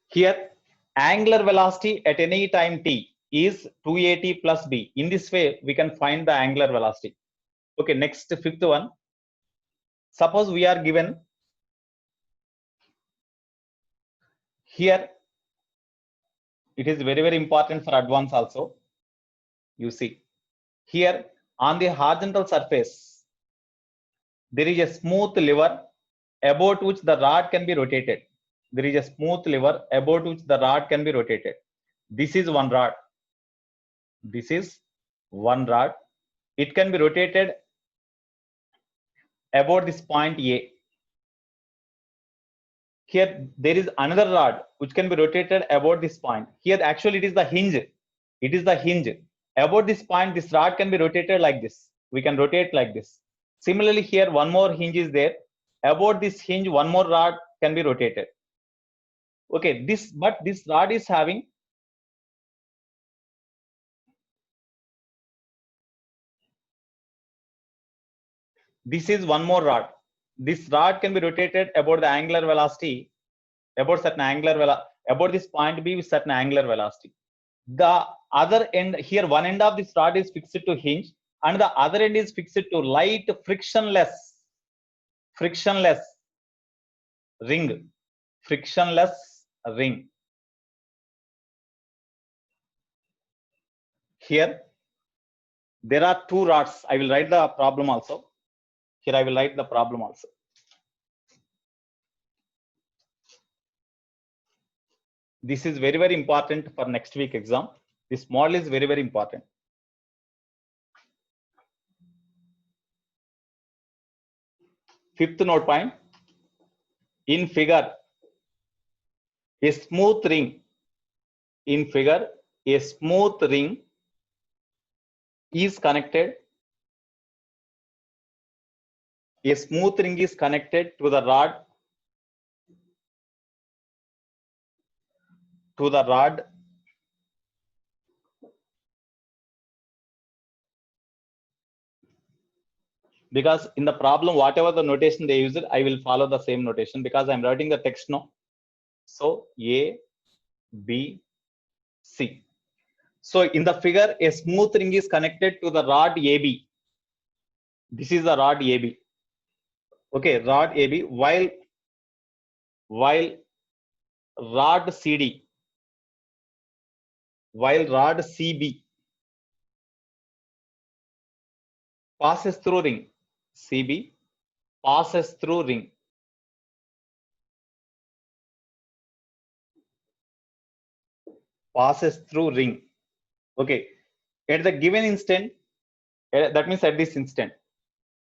Here, angular velocity at any time t is 2at plus b. In this way, we can find the angular velocity. Okay, next, fifth one. Suppose we are given here, it is very, very important for advance also. You see, here on the horizontal surface, there is a smooth lever about which the rod can be rotated. There is a smooth lever about which the rod can be rotated. This is one rod. This is one rod. It can be rotated about this point A. Here there is another rod which can be rotated about this point. Here actually it is the hinge. It is the hinge. About this point, this rod can be rotated like this. We can rotate like this. Similarly, here one more hinge is there. About this hinge, one more rod can be rotated. Okay, this rod is having this is one more rod. This rod can be rotated about the angular velocity, about certain angular velocity, about this point B with certain angular velocity. The other end here, one end of this rod is fixed to hinge, and the other end is fixed to light frictionless ring. Frictionless ring. Here, there are two rods. I will write the problem also. Here, I will write the problem also. This is very, very important for next week exam. This model is very, very important. Fifth note point. In figure, a smooth ring. In figure, a smooth ring is connected. A smooth ring is connected to the rod. Because in the problem, whatever the notation they use, I will follow the same notation because I'm writing the text now. So A, B, C. So in the figure, a smooth ring is connected to the rod AB. This is the rod AB. Okay, rod AB, while rod CD, while rod CB passes through ring, CB passes through ring. Passes through ring. Okay, at the given instant, that means at this instant,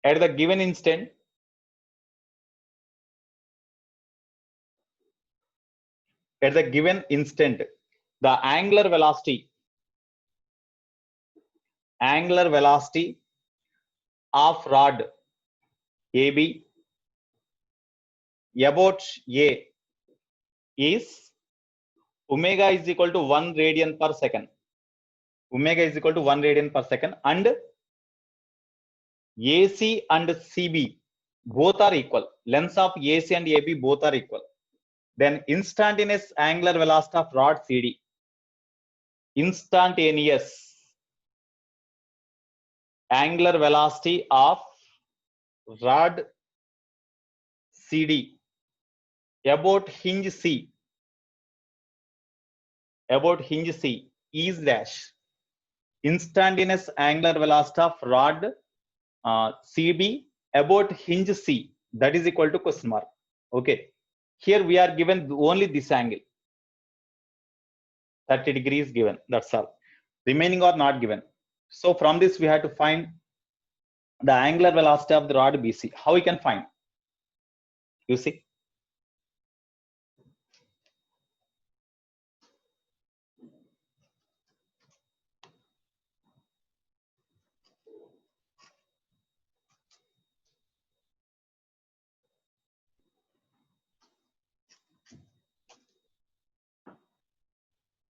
at the given instant, the angular velocity of rod AB about A is omega is equal to 1 radian per second. Omega is equal to 1 radian per second, and AC and CB both are equal. Lengths of AC and AB both are equal. Then instantaneous angular velocity of rod CD. Instantaneous angular velocity of rod CD about hinge C. About hinge C is dash. Instantaneous angular velocity of rod CB about hinge C, that is equal to question mark. Okay, here we are given only this angle, 30 degrees given, that's all. Remaining are not given. So from this we have to find the angular velocity of the rod BC. How we can find? You see,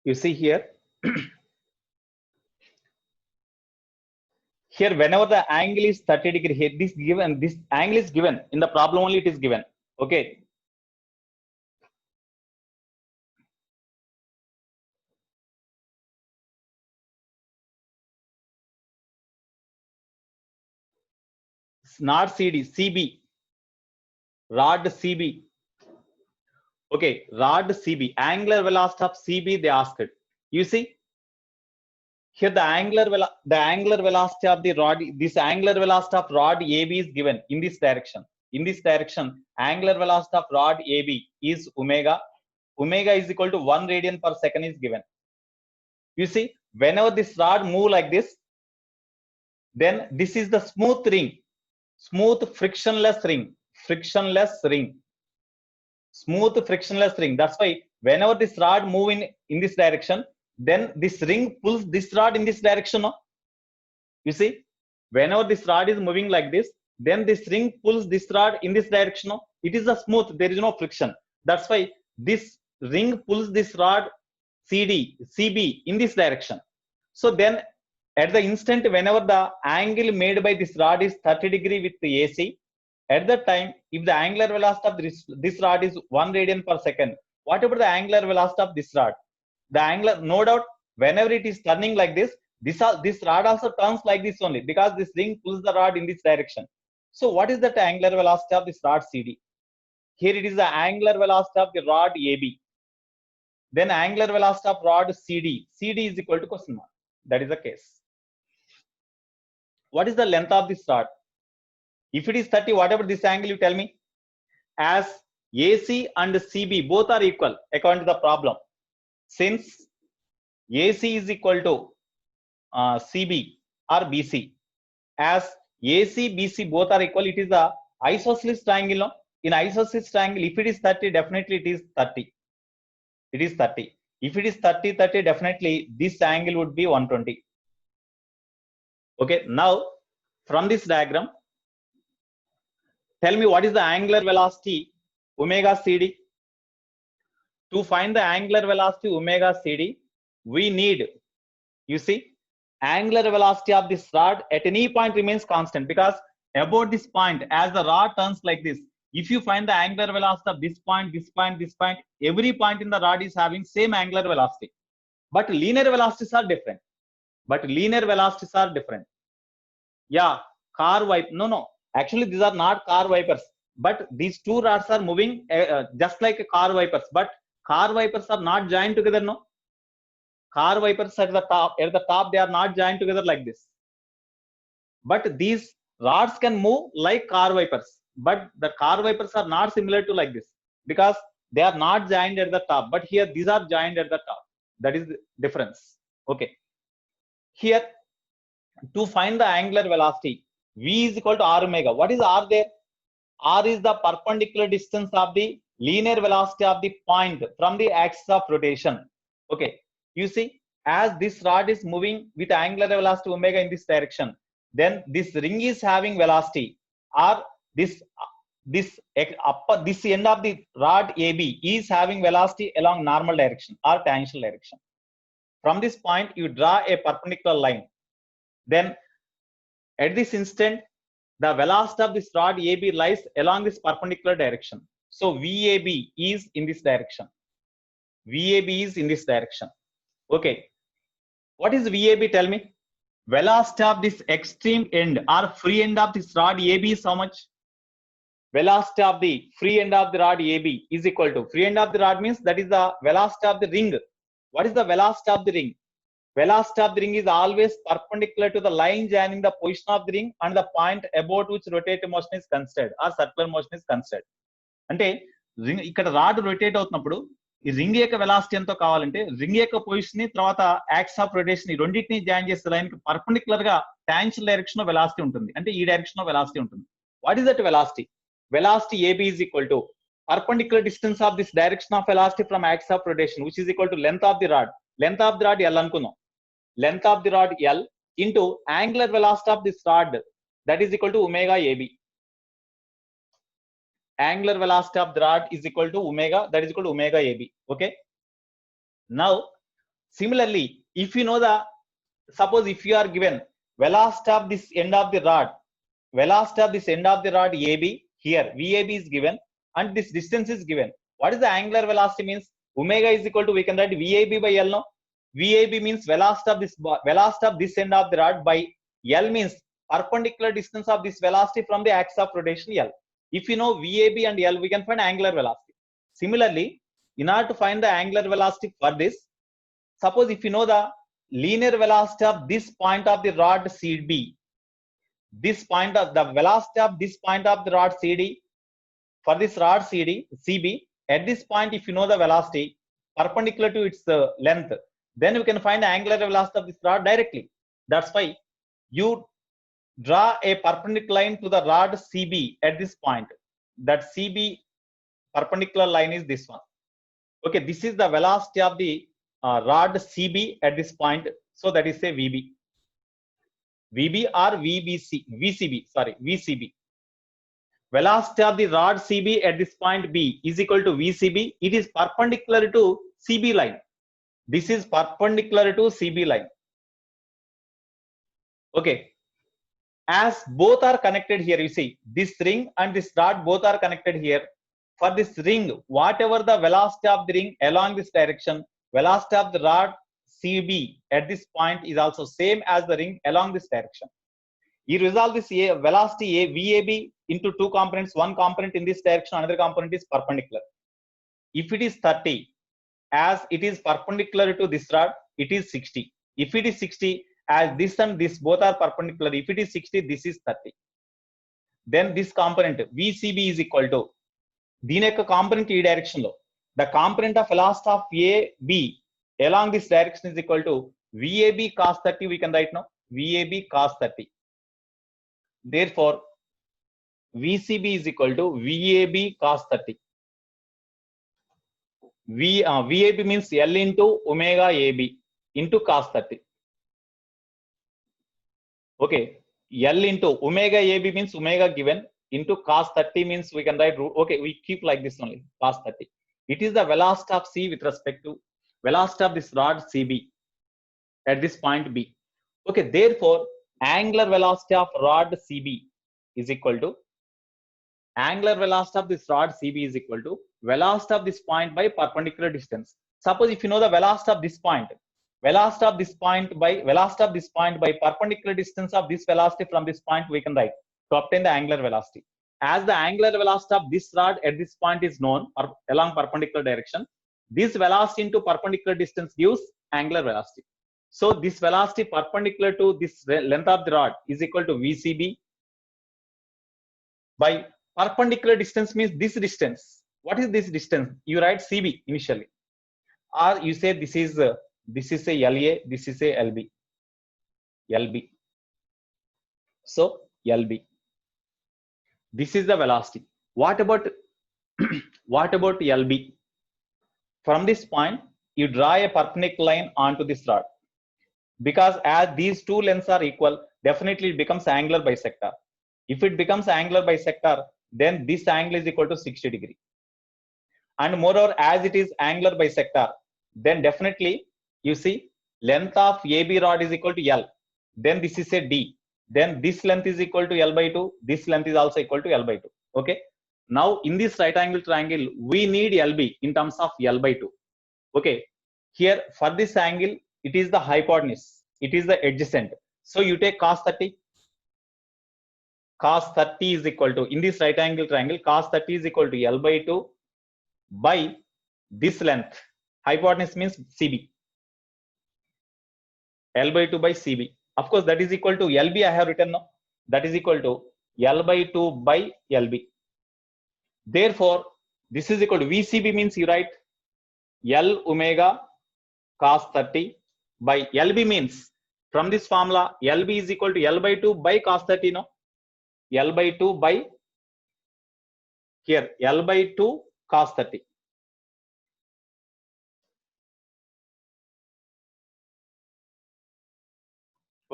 you see here. Here, whenever the angle is 30 degree, here this given, this angle is given in the problem only, it is given. Okay. Not CD, CB, rod CB. Okay, rod CB, angular velocity of CB they asked. You see, here the angular velocity of the rod, this angular velocity of rod AB is given in this direction. In this direction, angular velocity of rod AB is omega. Omega is equal to 1 radian per second is given. You see, whenever this rod move like this, then this is the smooth ring, smooth frictionless ring, frictionless ring, smooth frictionless ring. That's why whenever this rod move in this direction, then this ring pulls this rod in this direction. No? You see, whenever this rod is moving like this, then this ring pulls this rod in this direction. No? It is a smooth, there is no friction. That's why this ring pulls this rod CB in this direction. So then at the instant whenever the angle made by this rod is 30 degree with the AC, at that time, if the angular velocity of this rod is 1 radian per second, whatever the angular velocity of this rod, the angular, no doubt, whenever it is turning like this rod also turns like this only, because this ring pulls the rod in this direction. So what is the angular velocity of this rod CD? Here it is the angular velocity of the rod AB. Then angular velocity of rod CD. CD is equal to question mark. That is the case. What is the length of this rod? If it is 30, whatever this angle you tell me, as AC and CB both are equal according to the problem. Since AC is equal to CB or BC, as AC, BC both are equal, it is the isosceles triangle. No? In isosceles triangle, if it is 30, definitely it is 30. It is 30. If it is 30, definitely this angle would be 120. Okay, now from this diagram, tell me what is the angular velocity omega CD. To find the angular velocity omega CD, we need, you see, angular velocity of this rod at any point remains constant, because about this point, as the rod turns like this, if you find the angular velocity of this point, this point, this point, every point in the rod is having same angular velocity. But linear velocities are different. Yeah, car wipe. No. Actually, these are not car wipers. But these two rods are moving just like car wipers. But car wipers are not joined together. No. Car wipers at the top, they are not joined together like this. But these rods can move like car wipers. But the car wipers are not similar to like this, because they are not joined at the top. But here these are joined at the top. That is the difference. Okay. Here, to find the angular velocity, V is equal to R omega. What is R there? R is the perpendicular distance of the linear velocity of the point from the axis of rotation. Okay. You see, as this rod is moving with angular velocity omega in this direction, then this ring is having velocity, or this end of the rod AB is having velocity along normal direction or tangential direction. From this point, you draw a perpendicular line. Then at this instant, the velocity of this rod AB lies along this perpendicular direction. So VAB is in this direction. VAB is in this direction. Okay. What is VAB? Tell me. Velocity of this extreme end or free end of this rod AB is how much? Velocity of the free end of the rod AB is equal to, free end of the rod means that is the velocity of the ring. What is the velocity of the ring? Velocity of the ring is always perpendicular to the line joining the position of the ring and the point about which rotating motion is considered or circular motion is considered. అంటే ring ఇక్కడ rod rotate అవుతున్నప్పుడు ఈ ring యొక్క velocity ఎంతో కావాలంటే ring యొక్క position ని తర్వాత యాక్స్ ఆఫ్ రొటేషన్ ఈ రెండింటిని జాయిన్ చేసే లైన్ కి పర్పెండిక్యులర్ గా టాంజెన్షియల్ డైరెక్షన్ లో వెలాసిటీ ఉంటుంది. అంటే ఈ డైరెక్షన్ లో వెలాసిటీ ఉంటుంది. What is that velocity? Velocity AB is equal to perpendicular distance of this direction of velocity from axis of rotation, which is equal to length of the rod. Length of the rod L అనుకుందాం. Length of the rod L into angular velocity of this rod, that is equal to omega AB. Angular velocity of the rod is equal to omega, that is equal to omega AB. Okay. Now, similarly, if you know the, suppose if you are given velocity of this end of the rod, velocity of this end of the rod AB, here VAB is given and this distance is given. What is the angular velocity means? Omega is equal to, we can write VAB by L. No, VAB means velocity of this end of the rod by L means perpendicular distance of this velocity from the axis of rotation L. If you know VAB and L, we can find angular velocity. Similarly, in order to find the angular velocity for this, suppose if you know the linear velocity of this point of the rod CB, this point of the velocity of this point of the rod CD, for this rod CB, at this point if you know the velocity perpendicular to its length, then you can find the angular velocity of this rod directly. That's why you draw a perpendicular line to the rod CB at this point. That CB perpendicular line is this one. Okay, this is the velocity of the rod CB at this point, so that is say VB. VB or VCB. Velocity of the rod CB at this point B is equal to VCB. It is perpendicular to CB line. This is perpendicular to CB line. Okay. As both are connected here, you see this ring and this rod both are connected here. For this ring, whatever the velocity of the ring along this direction, velocity of the rod CB at this point is also same as the ring along this direction. You resolve this velocity VAB into two components. One component in this direction, another component is perpendicular. If it is 30, as it is perpendicular to this rod, it is 60. If it is 60, as this and this both are perpendicular, if it is 60, this is 30. Then this component VCB is equal to, దీని యొక్క component ఈ direction లో, the component of velocity of AB along this direction is equal to VAB cos 30. We can write now VAB cos 30. Therefore, VCB is equal to VAB cos 30. VAB means L into omega AB into cos 30. Okay, L into omega AB means omega given into cos 30 means we can write, okay, we keep like this only, cos 30. It is the velocity of C with respect to velocity of this rod CB at this point B. Okay, therefore angular velocity of rod CB is equal to, angular velocity of this rod CB is equal to velocity of this point by perpendicular distance. Suppose if you know the velocity of this point, velocity of this point by perpendicular distance of this velocity from this point, we can write to obtain the angular velocity. As the angular velocity of this rod at this point is known or along perpendicular direction, this velocity into perpendicular distance gives angular velocity. So this velocity perpendicular to this length of the rod is equal to VCB by perpendicular distance means this distance. What is this distance? You write CB initially, or you say this is a LA, this is a LB. So LB. This is the velocity. What about LB? From this point, you draw a perpendicular line onto this rod. Because as these two lengths are equal, definitely it becomes angular bisector. If it becomes angular bisector, then this angle is equal to 60 degree. And moreover, as it is angular bisector, then definitely you see length of AB rod is equal to L. Then this is a D. then this length is equal to L by 2, this length is also equal to L by 2. Okay, now in this right angle triangle we need LB in terms of L by 2. Okay, here for this angle it is the hypotenuse, it is the adjacent, so you take cos 30. Cos 30 is equal to, in this right angle triangle, cos 30 is equal to L by 2 by this length. Hypotenuse means CB. L by 2 by CB. Of course, that is equal to LB. I have written now. That is equal to L by 2 by LB. Therefore, this is equal to VCB means you write L omega cos 30 by LB means from this formula LB is equal to L by 2 by cos 30. No, L by 2 by here L by 2 cos 30.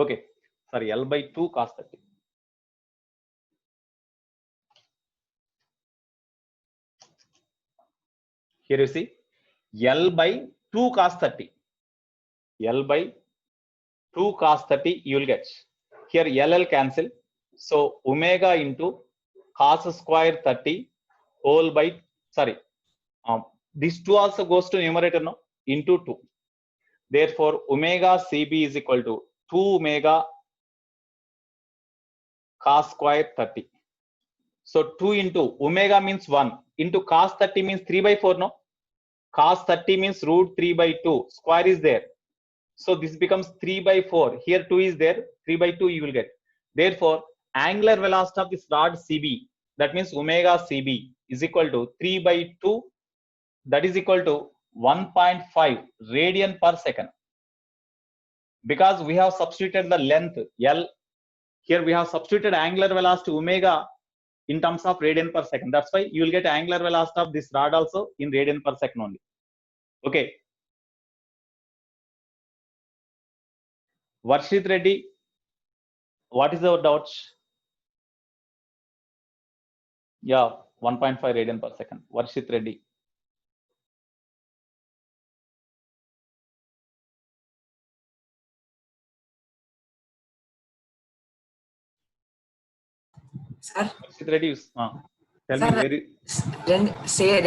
Okay, sorry, L by 2 cos 30. Here you see L by 2 cos 30. L by 2 cos 30 you will get. Here LL cancel. So omega into cos square 30 whole by, sorry, this 2 also goes to numerator now, into 2. Therefore omega CB is equal to 2 omega cos square 30. So 2 into omega means 1 into cos 30 means 3 by 4. No, cos 30 means root 3 by 2, square is there, so this becomes 3 by 4. Here 2 is there, 3 by 2 you will get. Therefore angular velocity of this rod CB, that means omega CB is equal to 3 by 2, that is equal to 1.5 radian per second. Because we have substituted the length L, here we have substituted angular velocity omega in terms of radian per second. That's why you will get angular velocity of this rod also in radian per second only. Okay, Varshit Reddy, what is our doubts? Yeah, 1.5 radian per second. Varshit Reddy.
Sir
Varshit Reddy, tell me
sir
very.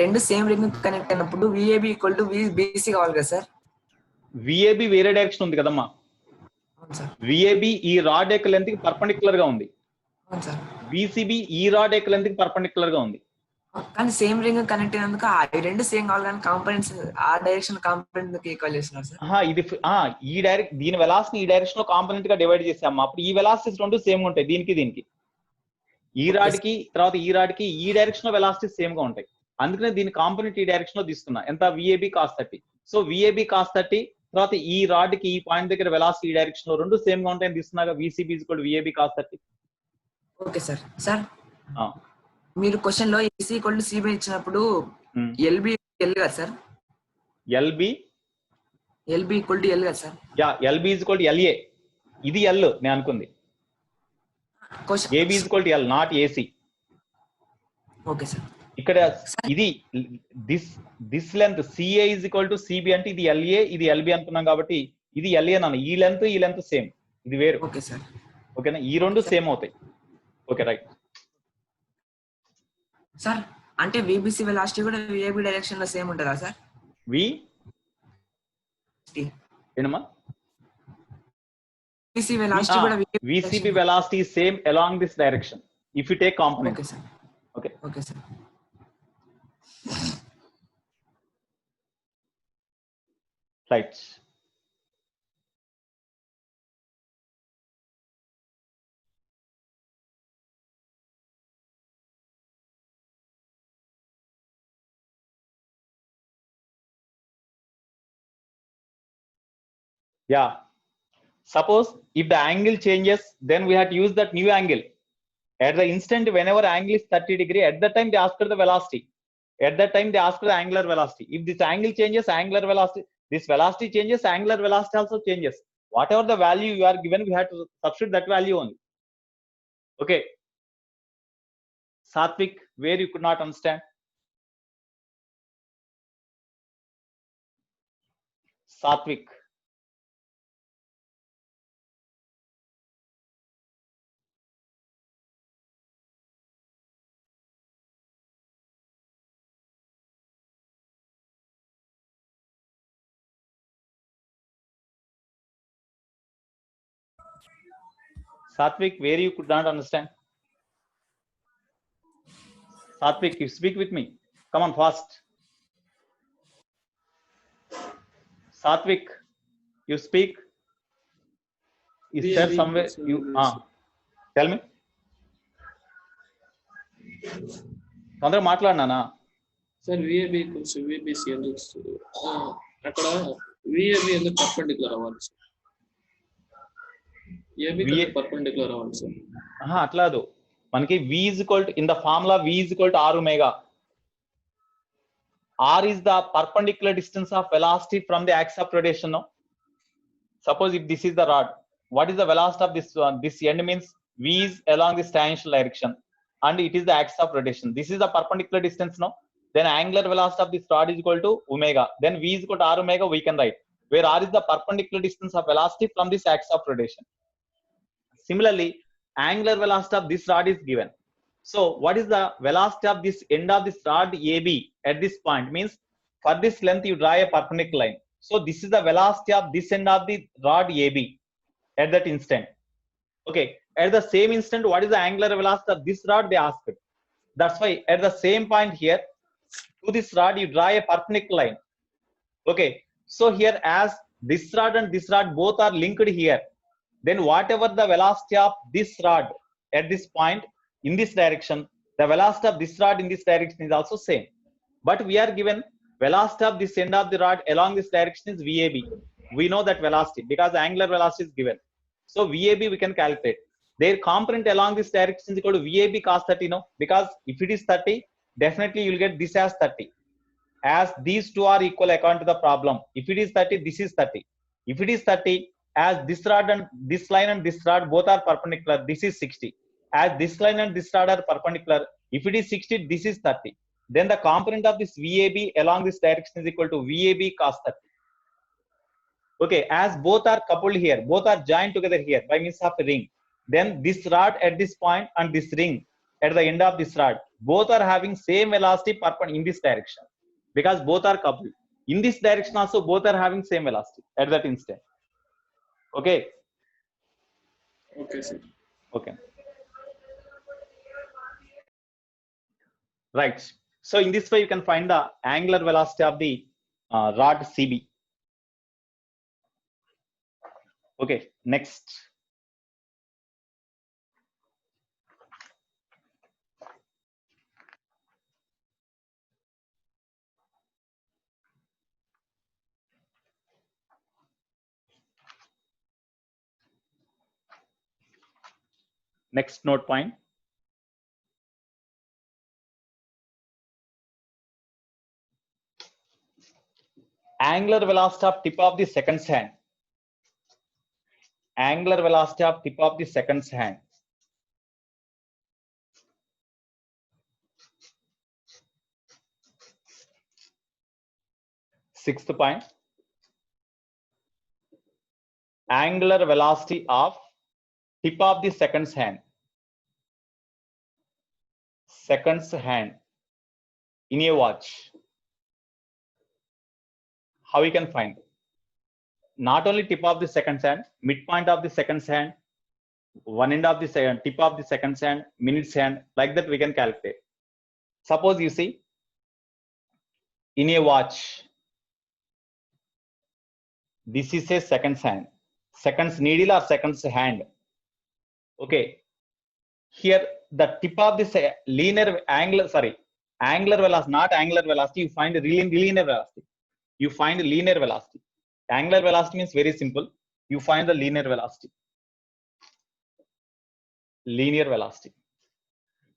రెండు same ring connect అయినప్పుడు VAB equal to VBC కావాలి కదా sir?
VAB వేరే direction ఉంది కదమ్మా.
అవును sir.
VAB ఈ rod యొక్క లెంత్ కి పర్పెండిక్యులర్ గా ఉంది.
అవును సార్.
VCB ఈ రాడ్ యొక్క లెంత్ కి పర్పెండిక్యులర్ గా ఉంది.
కానీ సేమ్ రింగ్ కనెక్ట్ అయినందుకు ఈ రెండు సేమ్ కావాలి, కానీ కాంపోనెంట్స్ ఆ డైరెక్షన్ కాంపోనెంట్ ఈక్వల్ చేస్తున్నారు సార్.
ఇది ఈ డైరెక్ట్, దీని వెలాసిటీ ఈ డైరెక్షన్ లో కాంపోనెంట్ గా డివైడ్ చేసాము. అప్పుడు ఈ వెలాసిటీస్ రెండు సేమ్ ఉంటాయి, దీనికి దీనికి. ఈ రాడ్ కి తర్వాత ఈ రాడ్ కి ఈ డైరెక్షన్ లో వెలాసిటీస్ సేమ్ గా ఉంటాయి. అందుకనే దీని కాంపోనెంట్ ఈ డైరెక్షన్ లో తీసుకున్నా. ఎంత? VAB cos 30. So VAB cos 30 తర్వాత ఈ రాడ్ కి ఈ పాయింట్ దగ్గర వెలాసిటీ ఈ డైరెక్షన్ లో రెండు సేమ్ గా ఉంటాయని తీసుకున్నాగా VCB VAB cos 30.
Okay sir. Sir మీరు క్వశ్చన్ లో AC = CB ఇచ్చినప్పుడు LB L కదా సార్?
LB
= L కదా సార్?
Yeah, LB LA. ఇది L నేను అనుకుంది. AB L, not AC.
Okay sir.
ఇక్కడ ఇది దిస్ లెంత్ CA CB అంటే ఇది LA, ఇది LB అనుకున్నాం కాబట్టి ఇది LA నాన్న. ఈ లెంత్ సేమ్, ఇది వేరు.
Okay sir.
ఓకేనా? ఈ రెండు సేమ్ అవుతాయి. Okay, right
sir. అంటే VBC వెలాసిటీ కూడా VAB డైరెక్షన్ లో సేమ్ ఉంటుందా sir?
ఏనమ్మా?
VCB
velocity is same along this direction if you take component.
Okay sir. Okay sir.
Right. Yeah. Suppose if the angle changes, then we have to use that new angle. At the instant, whenever angle is 30 degrees, at that time they ask for the velocity. At that time they ask for the angular velocity. If this angle changes, angular velocity, this velocity changes, angular velocity also changes. Whatever the value you are given, we have to substitute that value only. Okay. Satvik, where you could not understand? Satvik. Satvik, where you could not understand? Satvik, you speak with me. Come on, fast. Satvik, you speak. Is there somewhere you tell me? తొందరగా మాట్లాడినానా?
Sir VAB equals VBC ఎందుకు అక్కడ VAB ఎందుకు perpendicular అవ్వాలి sir? AB perpendicular అవ్వాలి sir.
అట్లాదు, మనకి v is equal to, in the formula v is equal to r omega. R is the perpendicular distance of velocity from the axis of rotation. No? Suppose if this is the rod, what is the velocity of this one? This end means v is along this tangential direction and it is the axis of rotation. This is the perpendicular distance. No? Then angular velocity of this rod is equal to omega. Then v is equal to r omega, we can write, where r is the perpendicular distance of velocity from this axis of rotation. Similarly, angular velocity of this rod is given. So what is the velocity of this end of this rod AB at this point? Means for this length you draw a perpendicular line. So this is the velocity of this end of the rod AB at that instant. Okay, at the same instant, what is the angular velocity of this rod? They asked. That's why at the same point here to this rod you draw a perpendicular line. Okay, so here as this rod and this rod both are linked here, then whatever the velocity of this rod at this point in this direction, the velocity of this rod in this direction is also same. But we are given velocity of this end of the rod along this direction is VAB. We know that velocity because the angular velocity is given. So VAB we can calculate. Their component along this direction is equal to VAB cos 30, no? Because if it is 30, definitely you will get this as 30. As these two are equal according to the problem. If it is 30, this is 30. If it is 30, as this rod and this line and this rod both are perpendicular, this is 60. As this line and this rod are perpendicular, if it is 60, this is 30. Then the component of this VAB along this direction is equal to VAB cos 30. Okay, as both are coupled here, both are joined together here by means of a ring, then this rod at this point and this ring at the end of this rod, both are having same velocity in this direction because both are coupled. In this direction also both are having same velocity at that instant. Okay.
Okay, sir.
Okay. Right. So in this way you can find the angular velocity of the rod CB. Okay, next. Next note point. Angular velocity of tip of the seconds hand. Angular velocity of tip of the seconds hand. Sixth point. Angular velocity of tip of the seconds hand. Seconds hand in a watch. How we can find? Not only tip of the seconds hand, midpoint of the seconds hand, one end of the tip of the seconds hand, minutes hand, like that we can calculate. Suppose you see in a watch, this is a seconds hand, seconds needle or seconds hand. Okay, here the tip of this angular velocity, not angular velocity, you find linear velocity. You find linear velocity. Angular velocity means very simple. You find the linear velocity. Linear velocity.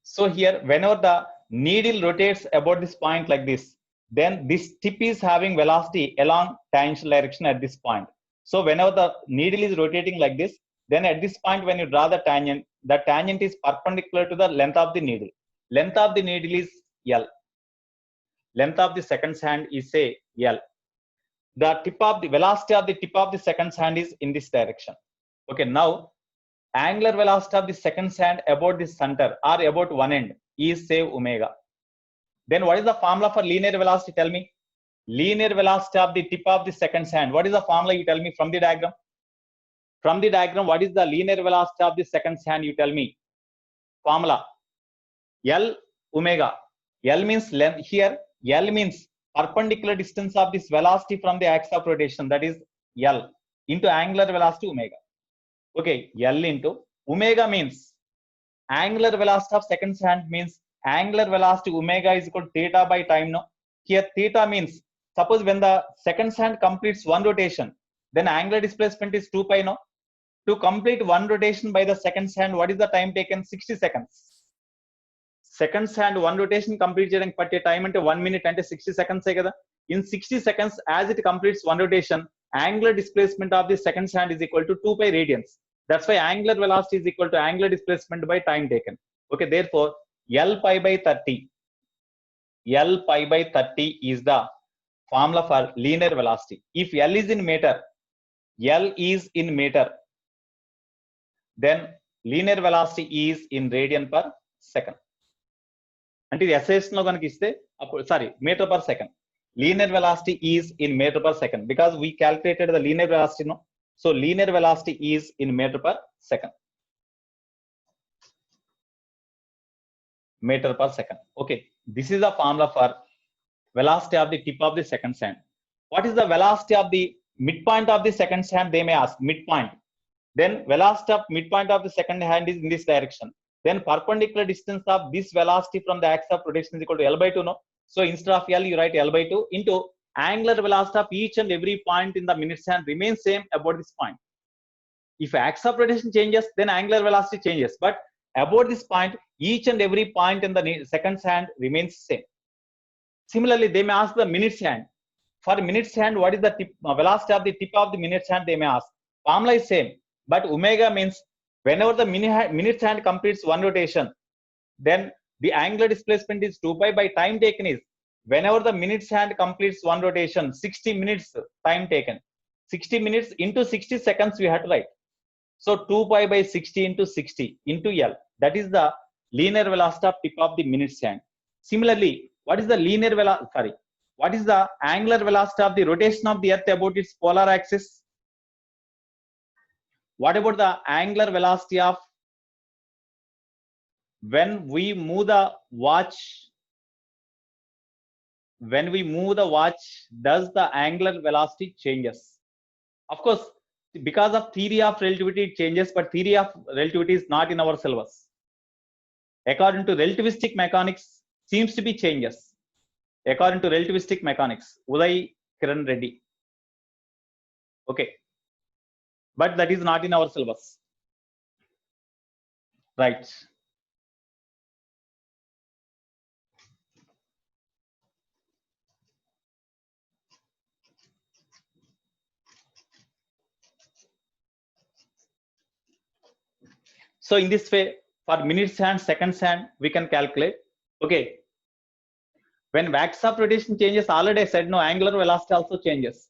So here, whenever the needle rotates about this point like this, then this tip is having velocity along tangential direction at this point. So whenever the needle is rotating like this, then at this point when you draw the tangent is perpendicular to the length of the needle. Length of the needle is L. Length of the seconds hand is say L. The tip of the velocity of the tip of the seconds hand is in this direction. Okay, now angular velocity of the seconds hand about this center or about one end is say omega. Then what is the formula for linear velocity? Tell me. Linear velocity of the tip of the seconds hand. What is the formula? You tell me from the diagram. From the diagram, what is the linear velocity of the second hand? You tell me. Formula. L omega. L means length. Here, L means perpendicular distance of this velocity from the axis of rotation. That is L into angular velocity omega. Okay, L into omega means angular velocity of second hand means angular velocity omega is equal to theta by time. No, here theta means suppose when the second hand completes one rotation, then angular displacement is 2 pi. No, to complete one rotation by the second hand, what is the time taken? 60 seconds. Second hand one rotation complete cheyadaniki patte time ante 1 minute ante 60 seconds kada. In 60 seconds, as it completes one rotation, angular displacement of the second hand is equal to 2 pi radians. That's why angular velocity is equal to angular displacement by time taken. Okay, therefore L pi by 30. L pi by 30 is the formula for linear velocity. If L is in meter, L is in meter, then linear velocity is in radian per second. అంటే ఇది SI లో కనుక ఇస్తే అప్పుడు sorry meter per second. Linear velocity is in meter per second because we calculated the linear velocity. No, so linear velocity is in meter per second. Meter per second. Okay, this is the formula for velocity of the tip of the second hand. What is the velocity of the midpoint of the second hand? They may ask midpoint. Then velocity of midpoint of the second hand is in this direction. Then perpendicular distance of this velocity from the axis of rotation is equal to L by 2. No, so instead of L you write L by 2 into angular velocity of each and every point in the minute hand remains same about this point. If axis of rotation changes, then angular velocity changes, but about this point each and every point in the second hand remains same. Similarly, they may ask the minute hand. For minute hand, what is the tip, velocity of the tip of the minute hand? They may ask. Formula is same, but omega means whenever the minute hand completes one rotation, then the angular displacement is 2 pi by time taken is whenever the minute hand completes one rotation, 60 minutes time taken. 60 minutes into 60 seconds we have to write. So 2 pi by 60 into 60 into L. That is the linear velocity of tip of the minute hand. Similarly, what is the what is the angular velocity of the rotation of the earth about its polar axis? What about the angular velocity of when we move the watch? When we move the watch, does the angular velocity changes? Of course, because of theory of relativity it changes, but theory of relativity is not in our syllabus. According to relativistic mechanics, seems to be changes. According to relativistic mechanics, Uday Kiran Reddy. Okay, but that is not in our syllabus, right? So in this way, for minutes hand, seconds hand, we can calculate. Okay, when axis of rotation changes, already I said no, angular velocity also changes.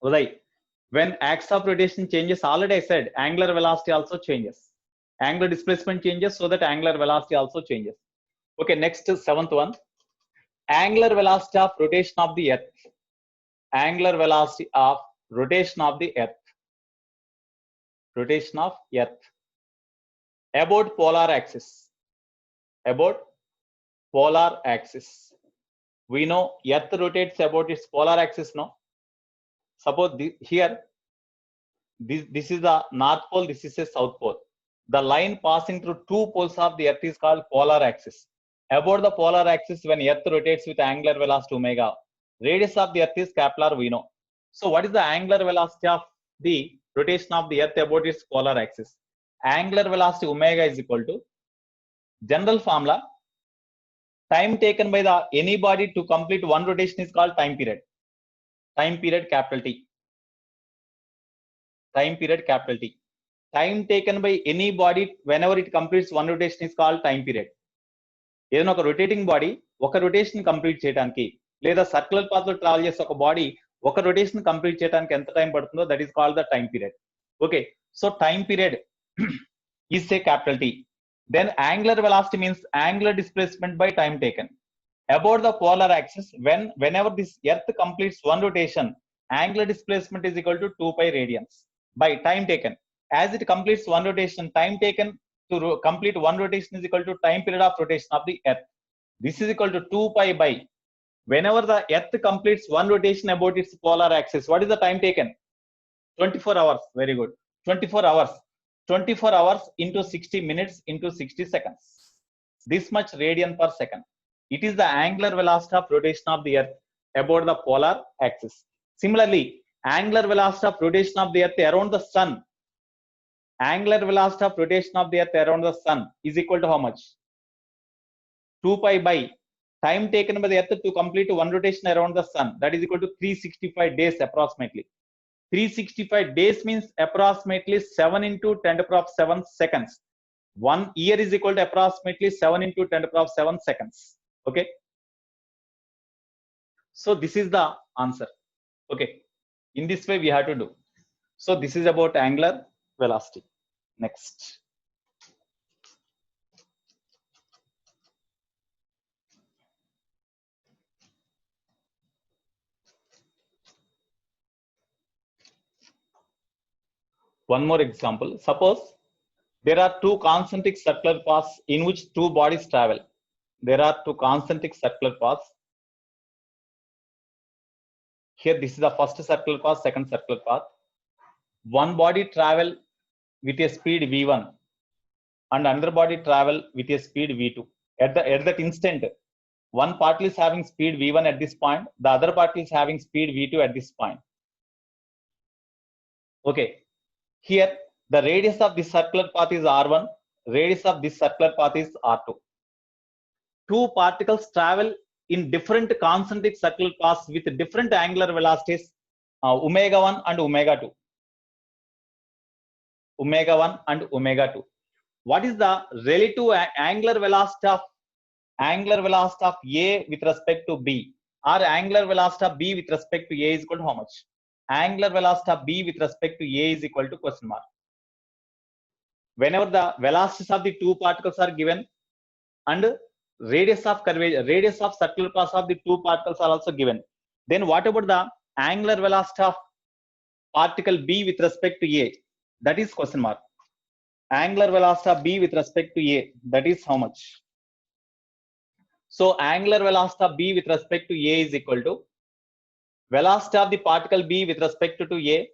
Right? When axis of rotation changes, already I said angular velocity also changes. Angular displacement changes, so that angular velocity also changes. Okay, next is seventh one. Angular velocity of rotation of the earth. Angular velocity of rotation of the earth. Rotation of earth about polar axis. About polar axis. We know earth rotates about its polar axis. No, suppose here this is the north pole, this is a south pole. The line passing through two poles of the earth is called polar axis. About the polar axis, when earth rotates with angular velocity omega, radius of the earth is capital R, we know. So what is the angular velocity of the rotation of the earth about its polar axis? Angular velocity omega is equal to general formula, time taken by the any body to complete one rotation is called time period. Time period capital T. Time period capital T. Time taken by any body whenever it completes one rotation is called time period. ఏదైనా ఒక rotating body ఒక rotation complete చేయడానికి, లేదా circular path లో travel చేసే ఒక body ఒక rotation complete చేయడానికి ఎంత టైం పడుతుందో that is called the time period. Okay, so time period is a capital T. Then angular velocity means angular displacement by time taken about the polar axis. Whenever this earth completes one rotation, angular displacement is equal to 2 pi radians. by time taken. As it completes one rotation, time taken to complete one rotation is equal to time period of rotation of the earth. This is equal to 2 pi by, whenever the earth completes one rotation about its polar axis, what is the time taken? 24 hours. Very good. 24 hours. 24 hours into 60 minutes into 60 seconds. This much radian per second. It is the angular velocity of rotation of the earth about the polar axis. Similarly, angular velocity of rotation of the earth around the sun, angular velocity of rotation of the earth around the sun is equal to how much? 2 pi by time taken by the earth to complete one rotation around the sun, that is equal to 365 days approximately. 365 days means approximately 7 into 10 to the power of 7 seconds. 1 year is equal to approximately 7 into 10 to the power of 7 seconds. Okay. So this is the answer. Okay. In this way we have to do. So this is about angular velocity. Next. One more example. Suppose there are two concentric circular paths in which two bodies travel. There are two concentric circular paths. Here, this is the first circular path, second circular path. One body travel with a speed v1 and another body travel with a speed v2. At that instant, one particle is having speed v1 at this point, the other particle is having speed v2 at this point. Okay. Here, the radius of this circular path is r1, radius of this circular path is r2. Two particles travel in different concentric circular paths with different angular velocities, omega 1 and omega 2. Omega 1 and omega 2. What is the relative angular velocity of A with respect to B, or angular velocity of B with respect to A is equal to how much? Angular velocity of B with respect to A is equal to question mark. Whenever the velocities of the two particles are given and radius of curvature, radius of circular paths of the two particles are also given, then what about the angular velocity of particle B with respect to A? That is question mark. Angular velocity of B with respect to A, that is how much? So angular velocity of B with respect to A is equal to velocity of the particle B with respect to A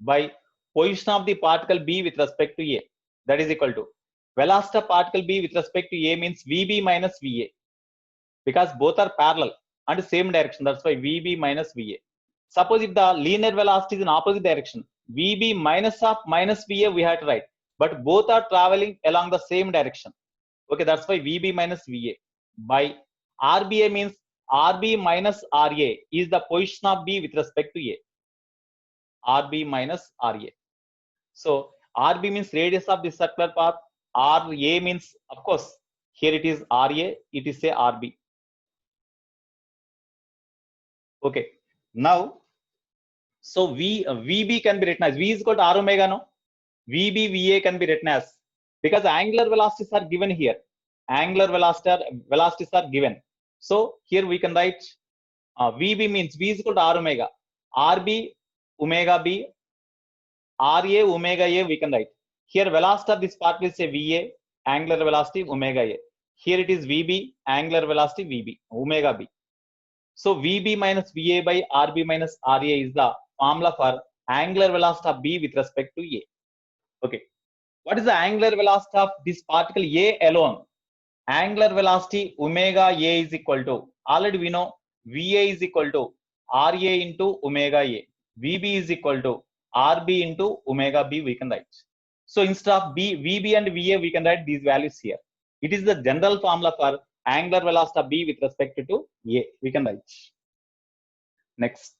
by position of the particle B with respect to A. That is equal to velocity of particle B with respect to A means VB minus VA, because both are parallel and same direction. That's why VB minus VA. Suppose if the linear velocity is in opposite direction, VB minus of minus VA we have to write, but both are traveling along the same direction. Okay, that's why VB minus VA by RBA means RB minus RA is the position of B with respect to A. RB minus RA. So RB means radius of the circular path. RA means, of course, here it is RA, it is a RB. Okay. Now, so VB can be written as V is equal to R omega, no? VB VA can be written as, because angular velocities are given here. Angular velocities are given. So here we can write VB means V is equal to R omega. RB omega B, RA omega A we can write. Here velocity of this particle is a VA, angular velocity omega A. Here it is VB, angular velocity VB, omega B. So VB minus VA by RB minus RA is the formula for angular velocity of B with respect to A. Okay. What is the angular velocity of this particle A alone? Angular velocity omega A is equal to, already we know VA is equal to RA into omega A. VB is equal to RB into omega B we can write. So instead of VB and VA we can write these values here. It is the general formula for angular velocity of B with respect to A. We can write. Next.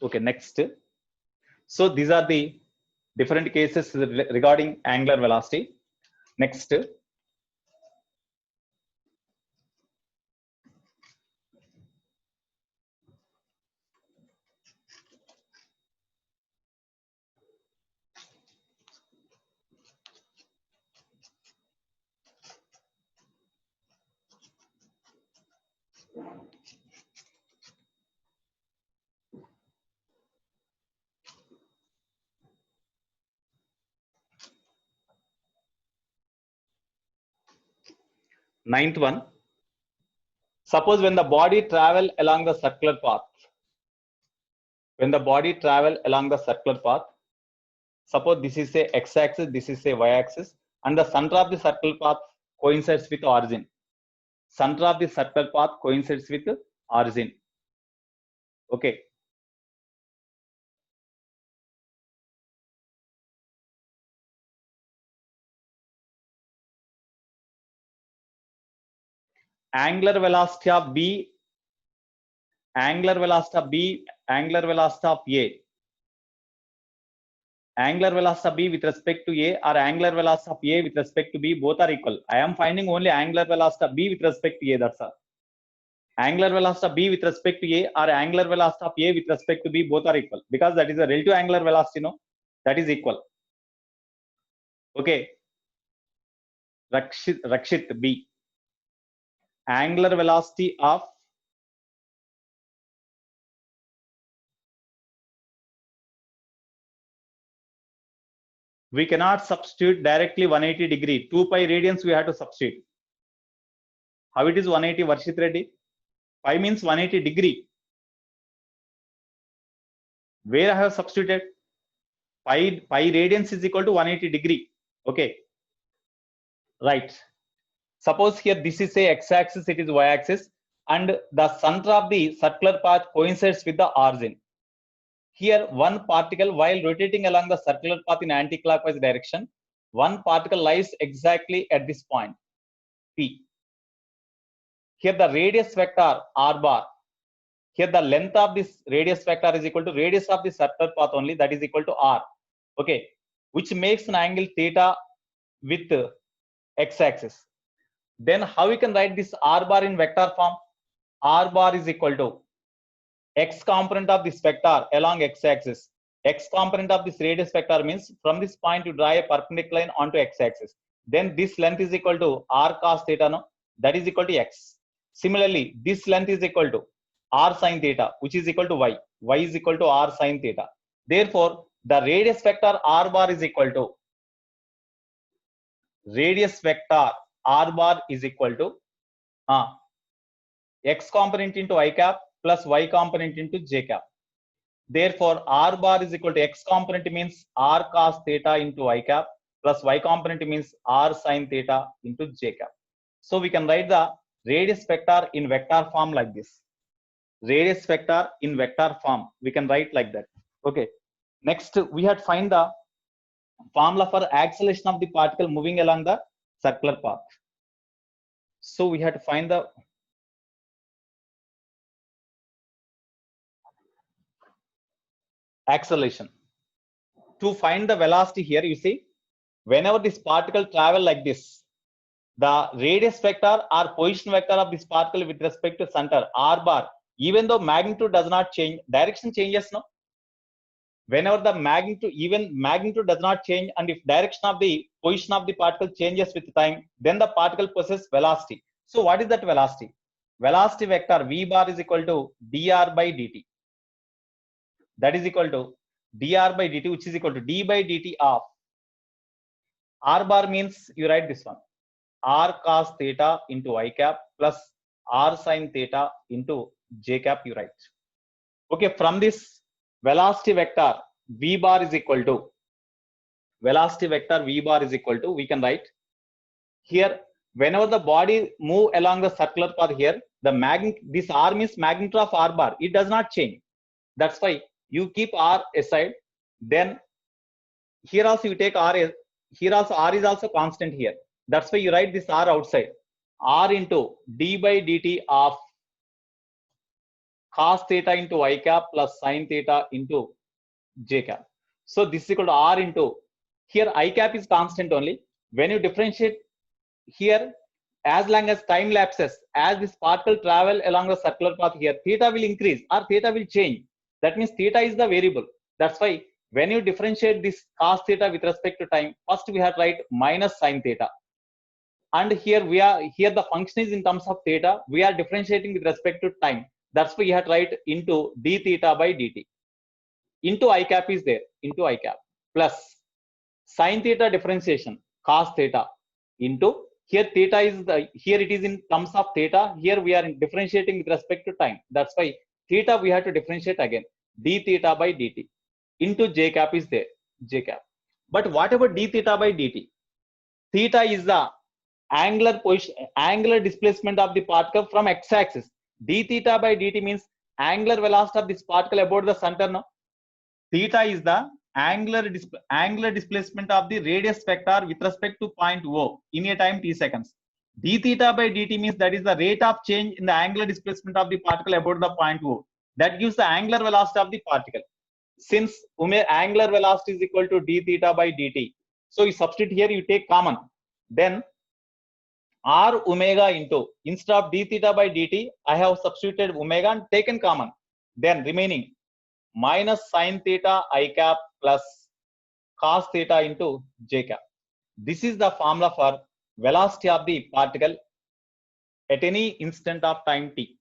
Okay, next. So these are the different cases regarding angular velocity. Next. Ninth one. Suppose when the body travel along the circular path, suppose this is a x-axis, this is a y-axis, and the center of the circular path coincides with origin. Center of the circular path coincides with origin. Okay. Angular velocity of B, angular velocity of B, angular velocity of A. Angular velocity of B with respect to A or angular velocity of A with respect to B, both are equal. I am finding only angular velocity of B with respect to A, that's all. Angular velocity of B with respect to A or angular velocity of A with respect to B, both are equal, because that is a relative angular velocity, no? That is equal. Okay. Rakshit B. Angular velocity of we cannot substitute directly 180 degree. 2 pi radians we have to substitute. How it is 180, Varshit Reddy? Pi means 180 degree. Where I have substituted? Pi radians is equal to 180 degree. Okay. Right. Suppose here this is a x-axis, it is y-axis, and the center of the circular path coincides with the origin. Here, one particle, while rotating along the circular path in anti-clockwise direction, one particle lies exactly at this point, P. Here, the radius vector r bar. Here, the length of this radius vector is equal to radius of the circular path only, that is equal to r. Okay, which makes an angle theta with x-axis. Then, how we can write this r bar in vector form? R bar is equal to x component of this vector along x-axis. X component of this radius vector means from this point you draw a perpendicular line onto x-axis. Then this length is equal to r cos theta, no? That is equal to x. Similarly, this length is equal to r sin theta, which is equal to y. Y is equal to r sin theta. Therefore, the radius vector r bar is equal to radius vector r bar is equal to x component into y cap plus y component into j cap. Therefore, r bar is equal to x component means r cos theta into y cap plus y component means r sin theta into j cap. So we can write the radius vector in vector form like this. Radius vector in vector form we can write like that. Okay. Next, we had find the formula for acceleration of the particle moving along the circular path. So we had to find the acceleration. To find the velocity here, you see, whenever this particle travel like this, the radius vector or position vector of this particle with respect to center r bar, even though magnitude does not change, direction changes, no? Whenever the magnitude, even magnitude does not change, and if direction of the position of the particle changes with time, then the particle possesses velocity. So what is that velocity? Velocity vector v bar is equal to dr by dt. That is equal to dr by dt, which is equal to d by dt of r bar means you write this one, r cos theta into y cap plus r sin theta into j cap you write. Okay, from this velocity vector v bar is equal to we can write here, whenever the body move along the circular path here, the this r means magnitude of r bar, it does not change. That's why you keep r aside. Then here also you take r, here also r is also constant here. That's why you write this r outside, r into d by dt of cos theta into y cap plus sin theta into j cap. So this is equal to r into, here I cap is constant only. When you differentiate here, as long as time lapses, as this particle travel along the circular path here, theta will increase or theta will change. That means theta is the variable. That's why when you differentiate this cos theta with respect to time, first we have to write minus sin theta. and here the function is in terms of theta. We are differentiating with respect to time. That's why we have to write into d theta by dt. Into I cap is there, into I cap, plus sin theta differentiation cos theta into here theta is here it is in terms of theta. Here we are differentiating with respect to time. That's why theta we have to differentiate again, d theta by dt into j cap is there, j cap. But whatever d theta by dt, theta is the angular displacement of the particle from x-axis. D theta by dt means angular velocity of this particle about the center. No, theta is the angular displacement of the radius vector with respect to point O in a time t seconds. D theta by dt means that is the rate of change in the angular displacement of the particle about the point O. That gives the angular velocity of the particle. Since angular velocity is equal to d theta by dt, so you substitute here, you take common, then r omega into, instead of d theta by dt, I have substituted omega and taken common. Then remaining minus sin theta I cap plus cos theta into j cap. This is the formula for velocity of the particle at any instant of time t.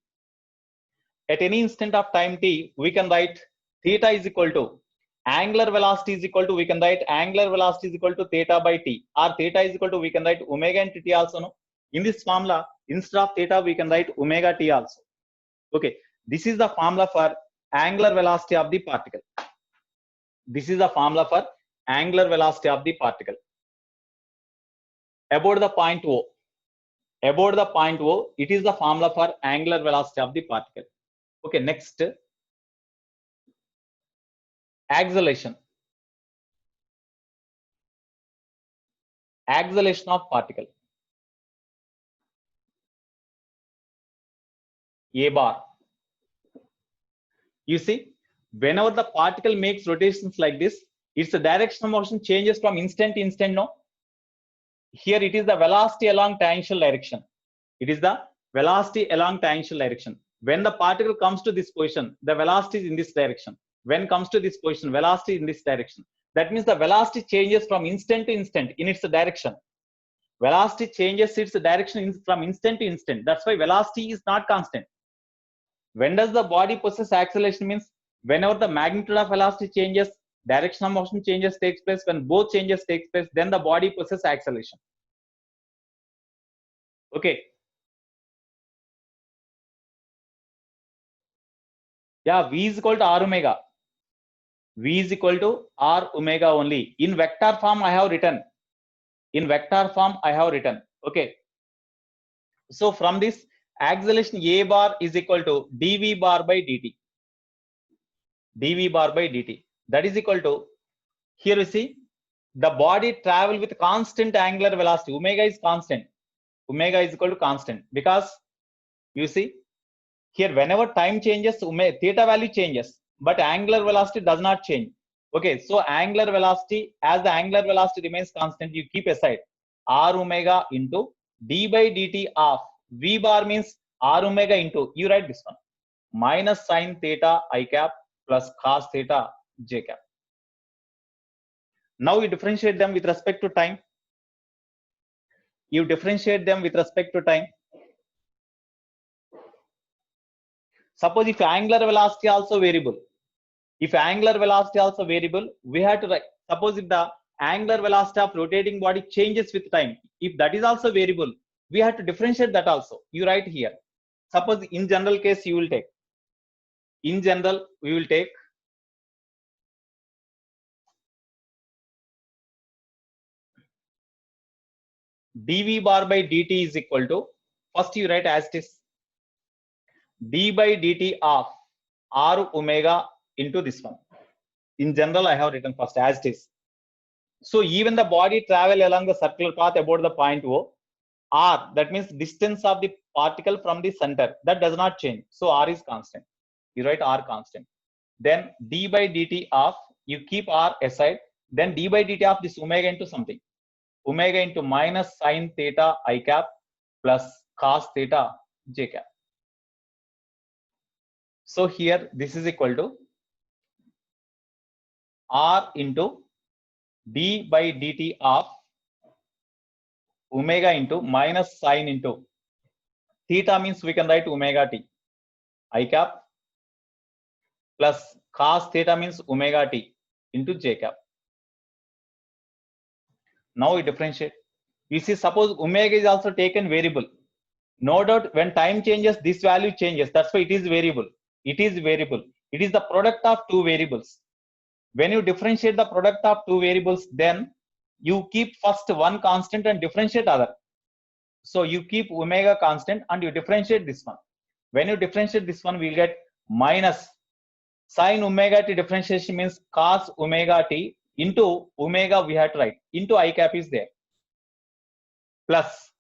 At any instant of time t, we can write theta is equal to angular velocity is equal to, we can write angular velocity is equal to theta by t, or theta is equal to, we can write omega into t also. No, in this formula, instead of theta we can write omega t also. Okay, this is the formula for angular velocity of the particle. This is the formula for angular velocity of the particle about the point O. About the point O, it is the formula for angular velocity of the particle. Okay, next, acceleration. Acceleration of particle. A bar. You see, whenever the particle makes rotations like this, its directional motion changes from instant to instant. No, here it is the velocity along tangential direction. It is the velocity along tangential direction. When the particle comes to this position, the velocity is in this direction. When it comes to this position, velocity in this direction. That means the velocity changes from instant to instant in its direction. Velocity changes its direction from instant to instant. That's why velocity is not constant. When does the body possess acceleration? Means whenever the magnitude of velocity changes, direction of motion changes takes place. When both changes takes place, then the body possesses acceleration. Okay. Yeah, v is equal to r omega. V is equal to r omega only. In vector form, I have written. In vector form, I have written. Okay. So from this, acceleration a bar is equal to dv bar by dt. Dv bar by dt. That is equal to, here you see, the body travel with constant angular velocity. Omega is constant. Omega is equal to constant, because you see, here whenever time changes, theta value changes, but angular velocity does not change. Okay, so angular velocity, as the angular velocity remains constant, you keep aside r omega into d by dt of v bar means r omega into, you write this one, minus sin theta I cap plus cos theta j cap. Now you differentiate them with respect to time. You differentiate them with respect to time. Suppose if angular velocity also variable, if angular velocity also variable, we have to write, suppose if the angular velocity of rotating body changes with time, if that is also variable, we have to differentiate that also. You write here. Suppose in general case you will take, in general we will take dv bar by dt is equal to, first you write as it is, d by dt of r omega into this one. In general, I have written first as it is. So even the body travel along the circular path about the point O, r, that means distance of the particle from the center, that does not change. So r is constant. You write r constant. Then d by dt of, you keep r aside, then d by dt of this omega into something. Omega into minus sin theta I cap plus cos theta j cap. So here this is equal to r into d by dt of omega into minus sine into theta means we can write omega t I cap plus cos theta means omega t into j cap. Now we differentiate. You see, suppose omega is also taken variable. No doubt when time changes, this value changes. That's why it is variable. It is variable. It is the product of two variables. When you differentiate the product of two variables, then you keep first one constant and differentiate other. So you keep omega constant and you differentiate this one. When you differentiate this one, we'll get minus sine omega t differentiation means cos omega t into omega we have to write into I cap is there. Plus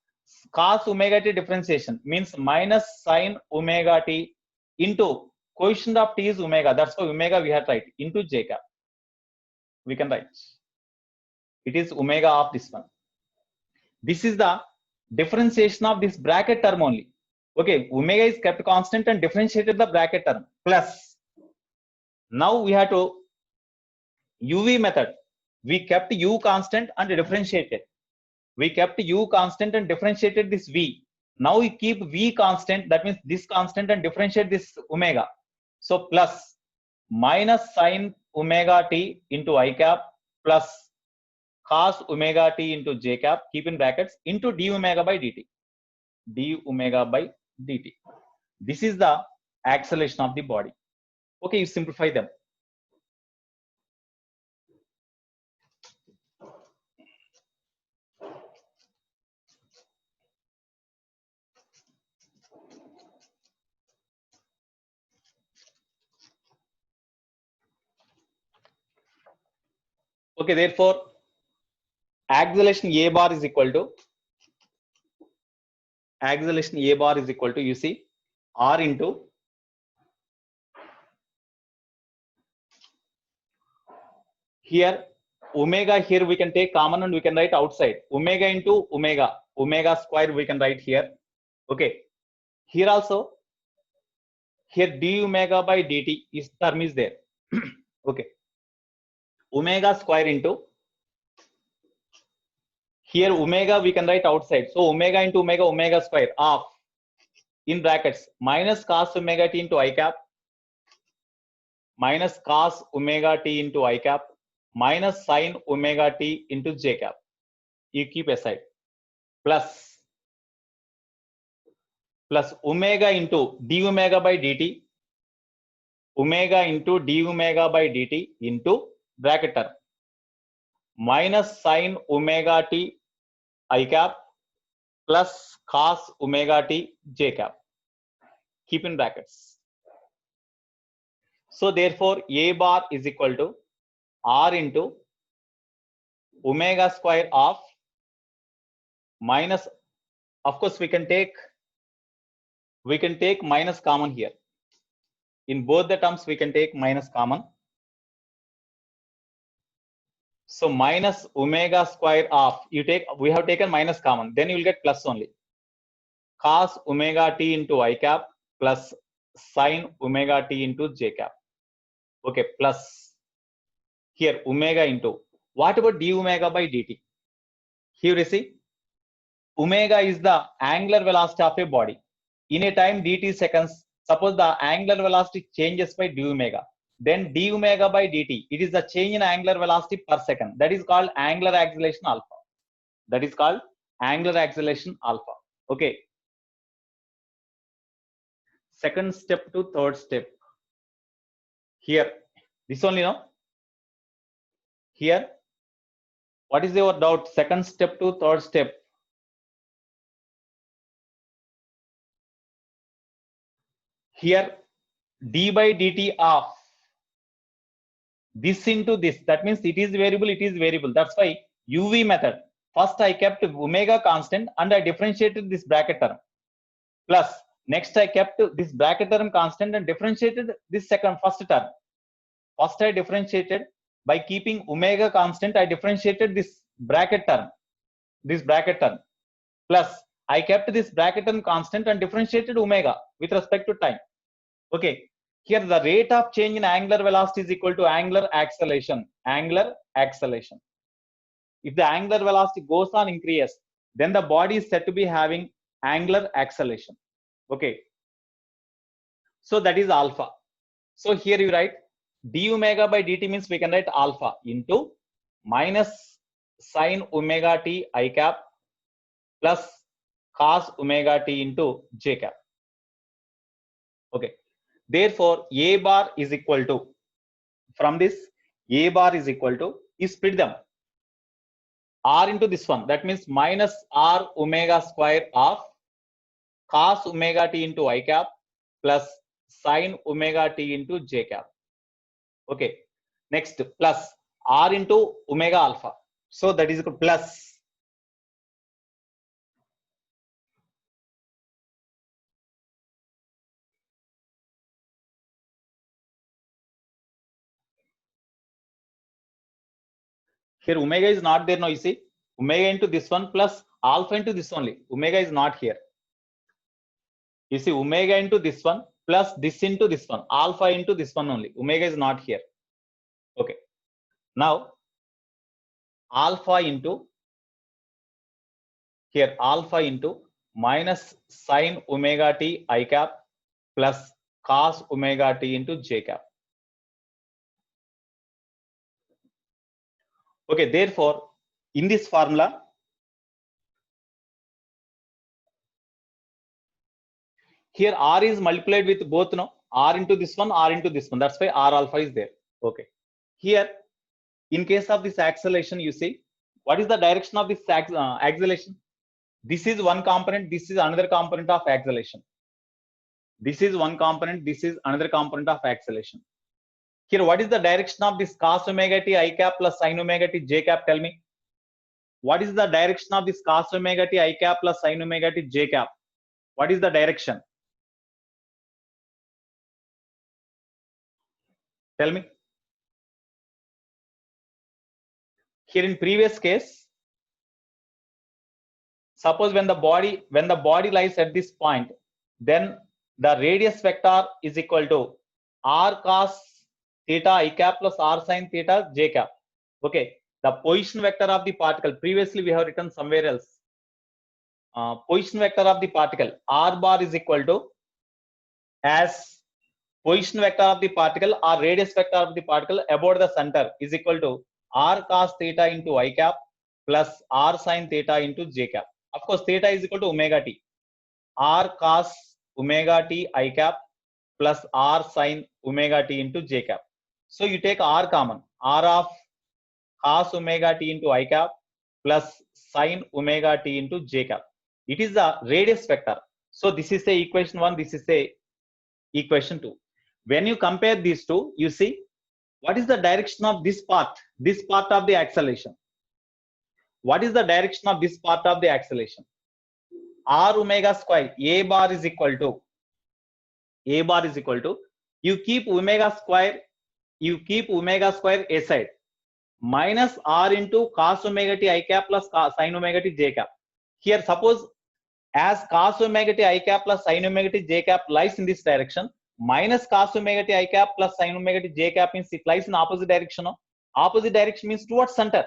cos omega t differentiation means minus sine omega t into coefficient of t is omega. That's why omega we have to write into j cap. We can write. It is omega of this one. This is the differentiation of this bracket term only. Okay, omega is kept constant and differentiated the bracket term. Plus, now we have to UV method. We kept u constant and differentiated. We kept u constant and differentiated this v. Now we keep v constant, that means this constant, and differentiate this omega. So plus minus sine omega t into I cap plus cos omega t into j cap, keep in brackets, into d omega by dt. D omega by dt. This is the acceleration of the body. Okay, you simplify them. Okay, therefore, acceleration A bar is equal to you see R into here omega, here we can take common and we can write outside omega into omega square we can write here. Okay, here also here d omega by dt is term is there. Okay, omega square into here omega we can write outside, so omega into omega square of in brackets minus cos omega t into I cap minus cos omega t into I cap minus sine omega t into j cap. You keep aside plus omega into d omega by dt, omega into d omega by dt into bracket term minus sine omega t I cap plus cos omega t j cap. Keep in brackets. So therefore A bar is equal to R into omega square of minus, of course we can take minus common here. In both the terms we can take minus common. So minus omega square of, we have taken minus common, then you will get plus only. Cos omega t into I cap plus sine omega t into j cap. Okay, plus here omega into, what about d omega by dt? Here you see, omega is the angular velocity of a body. In a time dt seconds, suppose the angular velocity changes by d omega. Then d omega by dt, it is the change in angular velocity per second. That is called angular acceleration alpha. That is called angular acceleration alpha. Okay. Second step to third step. Here, this only, no? Here, what is your doubt? Second step to third step. Here, d by dt of this into this, that means it is variable, that's why UV method. First I kept omega constant and I differentiated this bracket term, plus next I kept this bracket term constant and differentiated this first term. First I differentiated by keeping omega constant, I differentiated this bracket term, plus I kept this bracket term constant and differentiated omega with respect to time. Okay, here the rate of change in angular velocity is equal to angular acceleration. If the angular velocity goes on increase, then the body is said to be having angular acceleration. Okay. So that is alpha. So here you write d omega by dt means we can write alpha into minus sine omega t I cap plus cos omega t into j cap. Okay. Therefore, a bar is equal to, from this, a bar is equal to, you split them, r into this one, that means minus r omega square of cos omega t into I cap plus sine omega t into j cap. Okay. Next, plus r into omega alpha. So that is equal to plus here omega is not there now, you see, omega into this one plus alpha into this only. Omega is not here. You see, omega into this one plus this into this one, alpha into this one only. Omega is not here. Okay. Now, alpha into here, alpha into minus sine omega t I cap plus cos omega t into j cap. Okay, therefore, in this formula, here r is multiplied with both, no, r into this one, r into this one. That's why r alpha is there. Okay. Here, in case of this acceleration, you see, what is the direction of this acceleration? This is one component, this is another component of acceleration. This is one component, this is another component of acceleration. Here, what is the direction of this cos omega t I cap plus sin omega t j cap? Tell me. What is the direction of this cos omega t I cap plus sin omega t j cap? What is the direction? Tell me. Here in previous case, suppose when the body lies at this point, then the radius vector is equal to r cos theta I cap plus r sin theta j cap. Okay. The position vector of the particle, previously we have written somewhere else. Position vector of the particle, r bar is equal to, as position vector of the particle or radius vector of the particle about the center is equal to r cos theta into I cap plus r sin theta into j cap. Of course, theta is equal to omega t. R cos omega t I cap plus r sin omega t into j cap. So you take r common, r of cos omega t into I cap plus sin omega t into j cap. It is the radius vector. So this is a equation 1, this is a equation 2. When you compare these two, you see what is the direction of this part of the acceleration. What is the direction of this part of the acceleration? R omega square, a bar is equal to, you keep omega square aside, minus r into cos omega t I cap plus sin omega t j cap. Here, suppose as cos omega t I cap plus sin omega t j cap lies in this direction, minus cos omega t I cap plus sin omega t j cap means it lies in opposite direction. No? Opposite direction means towards center.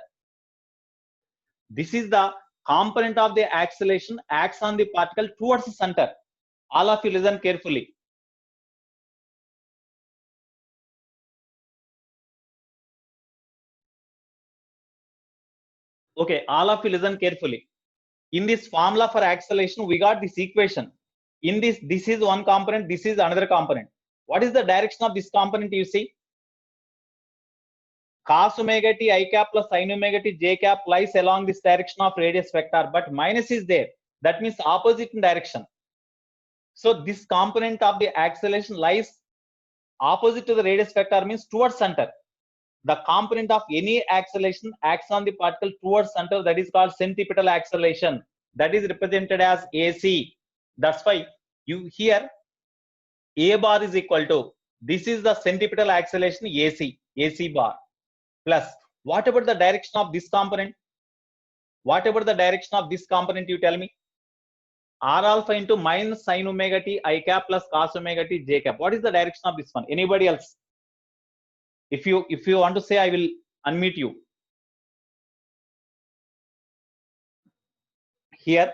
This is the component of the acceleration acts on the particle towards the center. All of you listen carefully. Okay, all of you listen carefully. In this formula for acceleration, we got this equation. In this is one component, this is another component. What is the direction of this component? You see, cos omega t I cap plus sin omega t j cap lies along this direction of radius vector, but minus is there. That means opposite in direction. So this component of the acceleration lies opposite to the radius vector, means towards center. The component of any acceleration acts on the particle towards center, that is called centripetal acceleration. That is represented as AC. That's why you hear a bar is equal to, this is the centripetal acceleration AC bar, plus what about the direction of this component? What about the direction of this component, you tell me? R alpha into minus sin omega t I cap plus cos omega t j cap. What is the direction of this one? Anybody else? If you want to say, I will unmute you. here,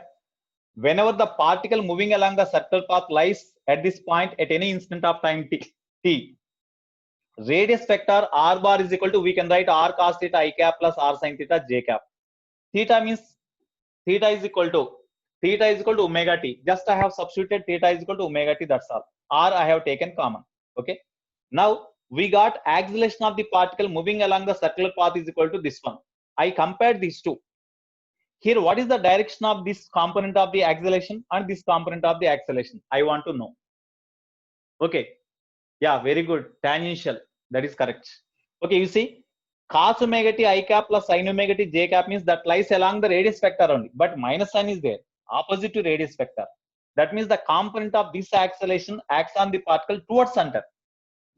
whenever the particle moving along the circular path lies at this point at any instant of time t, radius vector r bar is equal to, we can write r cos theta I cap plus r sin theta j cap. Theta means theta is equal to omega t. Just I have substituted theta is equal to omega t, that's all. R I have taken common. Okay. Now we got acceleration of the particle moving along the circular path is equal to this one. I compared these two. Here, what is the direction of this component of the acceleration and this component of the acceleration? I want to know. Okay. Yeah, very good. Tangential. That is correct. Okay, you see, cos omega t I cap plus sin omega t j cap means that lies along the radius vector only, but minus sign is there, opposite to radius vector. That means the component of this acceleration acts on the particle towards center.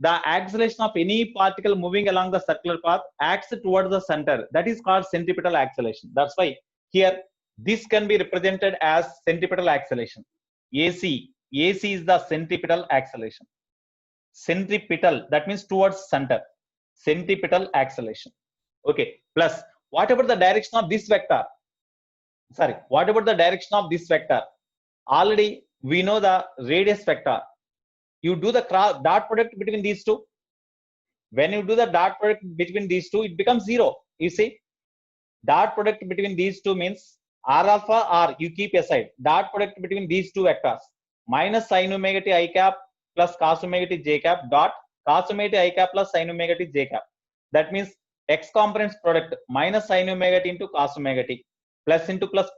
The acceleration of any particle moving along the circular path acts towards the center. That is called centripetal acceleration. That's why here this can be represented as centripetal acceleration. AC is the centripetal acceleration. Centripetal, that means towards center. Centripetal acceleration. Okay. Plus, whatever the direction of this vector, already we know the radius vector. You do the dot product between these two. When you do the dot product between these two, it becomes 0. You see, dot product between these two means r alpha r, you keep aside. Dot product between these two vectors, minus sin omega t I cap plus cos omega t j cap dot cos omega t I cap plus sin omega t j cap. That means x components product minus sin omega t into cos omega t plus into plus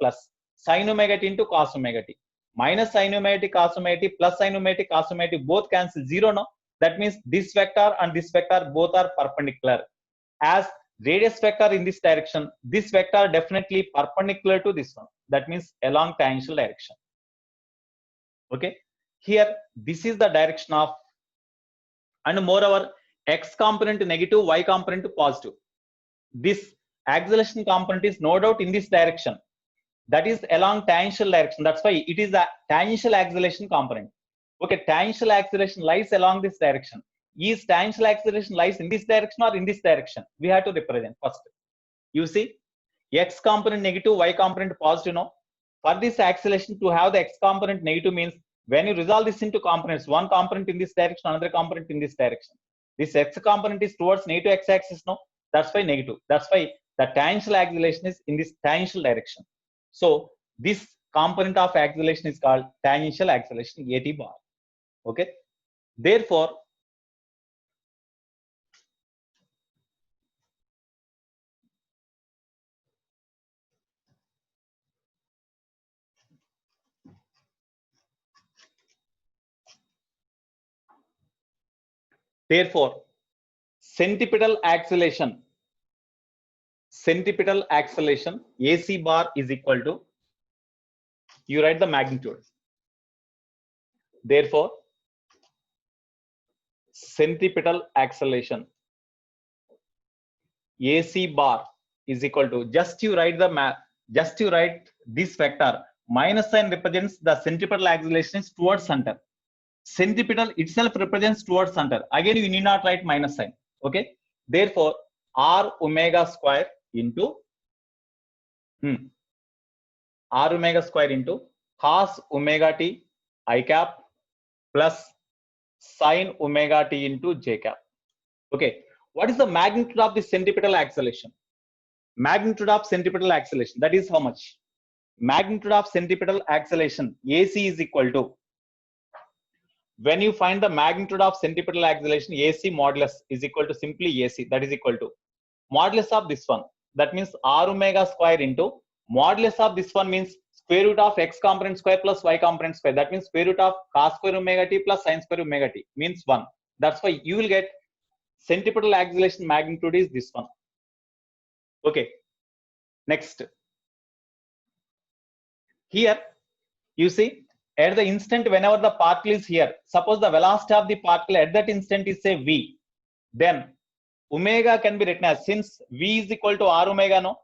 sin omega t into cos omega t minus sin omega t cos omega t plus sin omega t cos omega t, both cancel 0 now. That means this vector and this vector both are perpendicular. As radius vector in this direction, this vector definitely perpendicular to this one. That means along tangential direction. Okay. Here, this is the direction of, and moreover, x component negative, y component positive. This acceleration component is no doubt in this direction. That is along tangential direction. That's why it is a tangential acceleration component. Okay, tangential acceleration lies along this direction. Is tangential acceleration lies in this direction or in this direction? We have to represent first. You see, x component negative, y component positive. No, for this acceleration to have the x component negative means when you resolve this into components, one component in this direction, another component in this direction. This x component is towards negative x-axis. No, that's why negative. That's why the tangential acceleration is in this tangential direction. So this component of acceleration is called tangential acceleration, at bar. Okay. Therefore, centripetal acceleration AC bar is equal to, you write the magnitude. Therefore, centripetal acceleration AC bar is equal to, just you write this vector, minus sign represents the centripetal acceleration is towards center. Centripetal itself represents towards center. Again, you need not write minus sign. Okay. Therefore, r omega square into cos omega t I cap plus sin omega t into j cap. Okay. What is the magnitude of the centripetal acceleration? Magnitude of centripetal acceleration, that is how much? Magnitude of centripetal acceleration AC is equal to, when you find the magnitude of centripetal acceleration, AC modulus is equal to simply AC, that is equal to modulus of this one. That means r omega square into modulus of this one means square root of x component square plus y component square. That means square root of cos square omega t plus sin square omega t means 1. That's why you will get centripetal acceleration magnitude is this one. Okay. Next. Here, you see, at the instant whenever the particle is here, suppose the velocity of the particle at that instant is say v, then omega can be written as, since v is equal to r omega, no,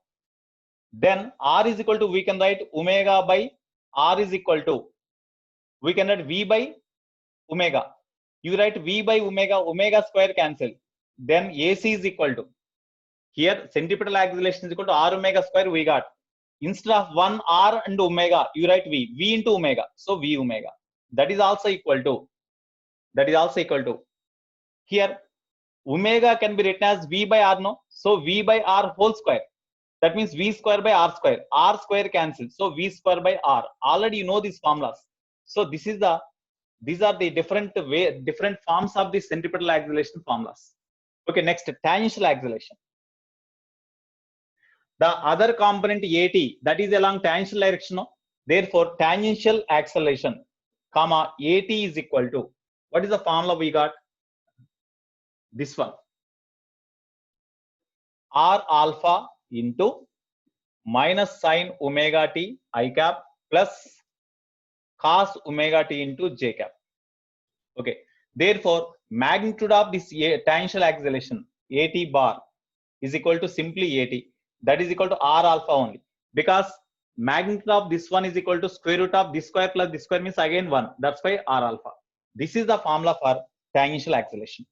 then r is equal to, we can write omega by r is equal to, we can write v by omega. You write v by omega, omega square cancel. Then AC is equal to, here centripetal acceleration is equal to r omega square we got. instead of 1 r and omega, you write v into omega. So v omega. That is also equal to. Here, omega can be written as v by r, no? So v by r whole square. That means v square by r square. R square cancels. So v square by r. Already you know these formulas. So these are the different forms of the centripetal acceleration formulas. Okay, next, tangential acceleration. The other component at, that is along tangential direction. Therefore, tangential acceleration, comma, at is equal to, what is the formula we got? This one. R alpha into minus sine omega t I cap plus cos omega t into j cap. Okay. Therefore, magnitude of this tangential acceleration, at bar, is equal to simply at. That is equal to r alpha only, because magnitude of this one is equal to square root of this square plus this square means again 1. That's why r alpha. This is the formula for tangential acceleration.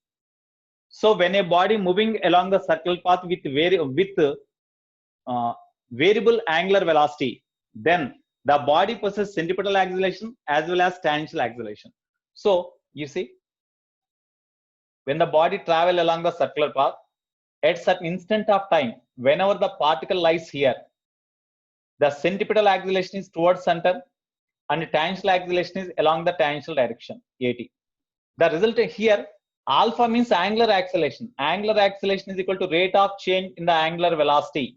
So when a body moving along the circular path with variable angular velocity, then the body possesses centripetal acceleration as well as tangential acceleration. So you see, when the body travel along the circular path, at certain instant of time, whenever the particle lies here, the centripetal acceleration is towards center and the tangential acceleration is along the tangential direction, at. The result here, alpha means angular acceleration. Angular acceleration is equal to rate of change in the angular velocity.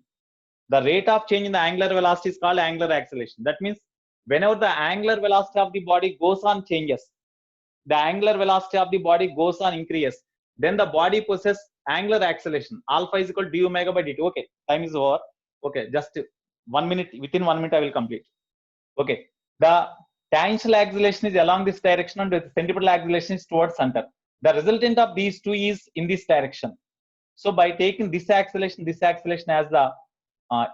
The rate of change in the angular velocity is called angular acceleration. That means whenever the angular velocity of the body goes on changes, the angular velocity of the body goes on increases, then the body possesses angular acceleration. Alpha is equal to d omega by dt. Okay, time is over. Okay, just 1 minute. Within 1 minute, I will complete. Okay, the tangential acceleration is along this direction and the centripetal acceleration is towards center. The resultant of these two is in this direction. So by taking this acceleration as the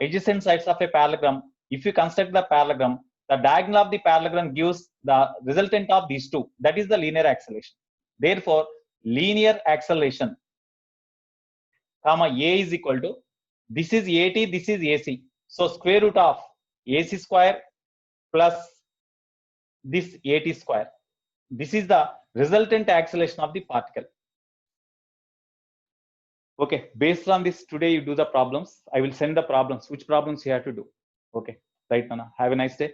adjacent sides of a parallelogram, if you construct the parallelogram, the diagonal of the parallelogram gives the resultant of these two. That is the linear acceleration. Therefore, linear acceleration, comma, a is equal to, this is at, this is ac. So square root of ac square plus this at square. This is the resultant acceleration of the particle. Okay, based on this, today you do the problems. I will send the problems. Which problems you have to do? Okay, right, Nana. Have a nice day.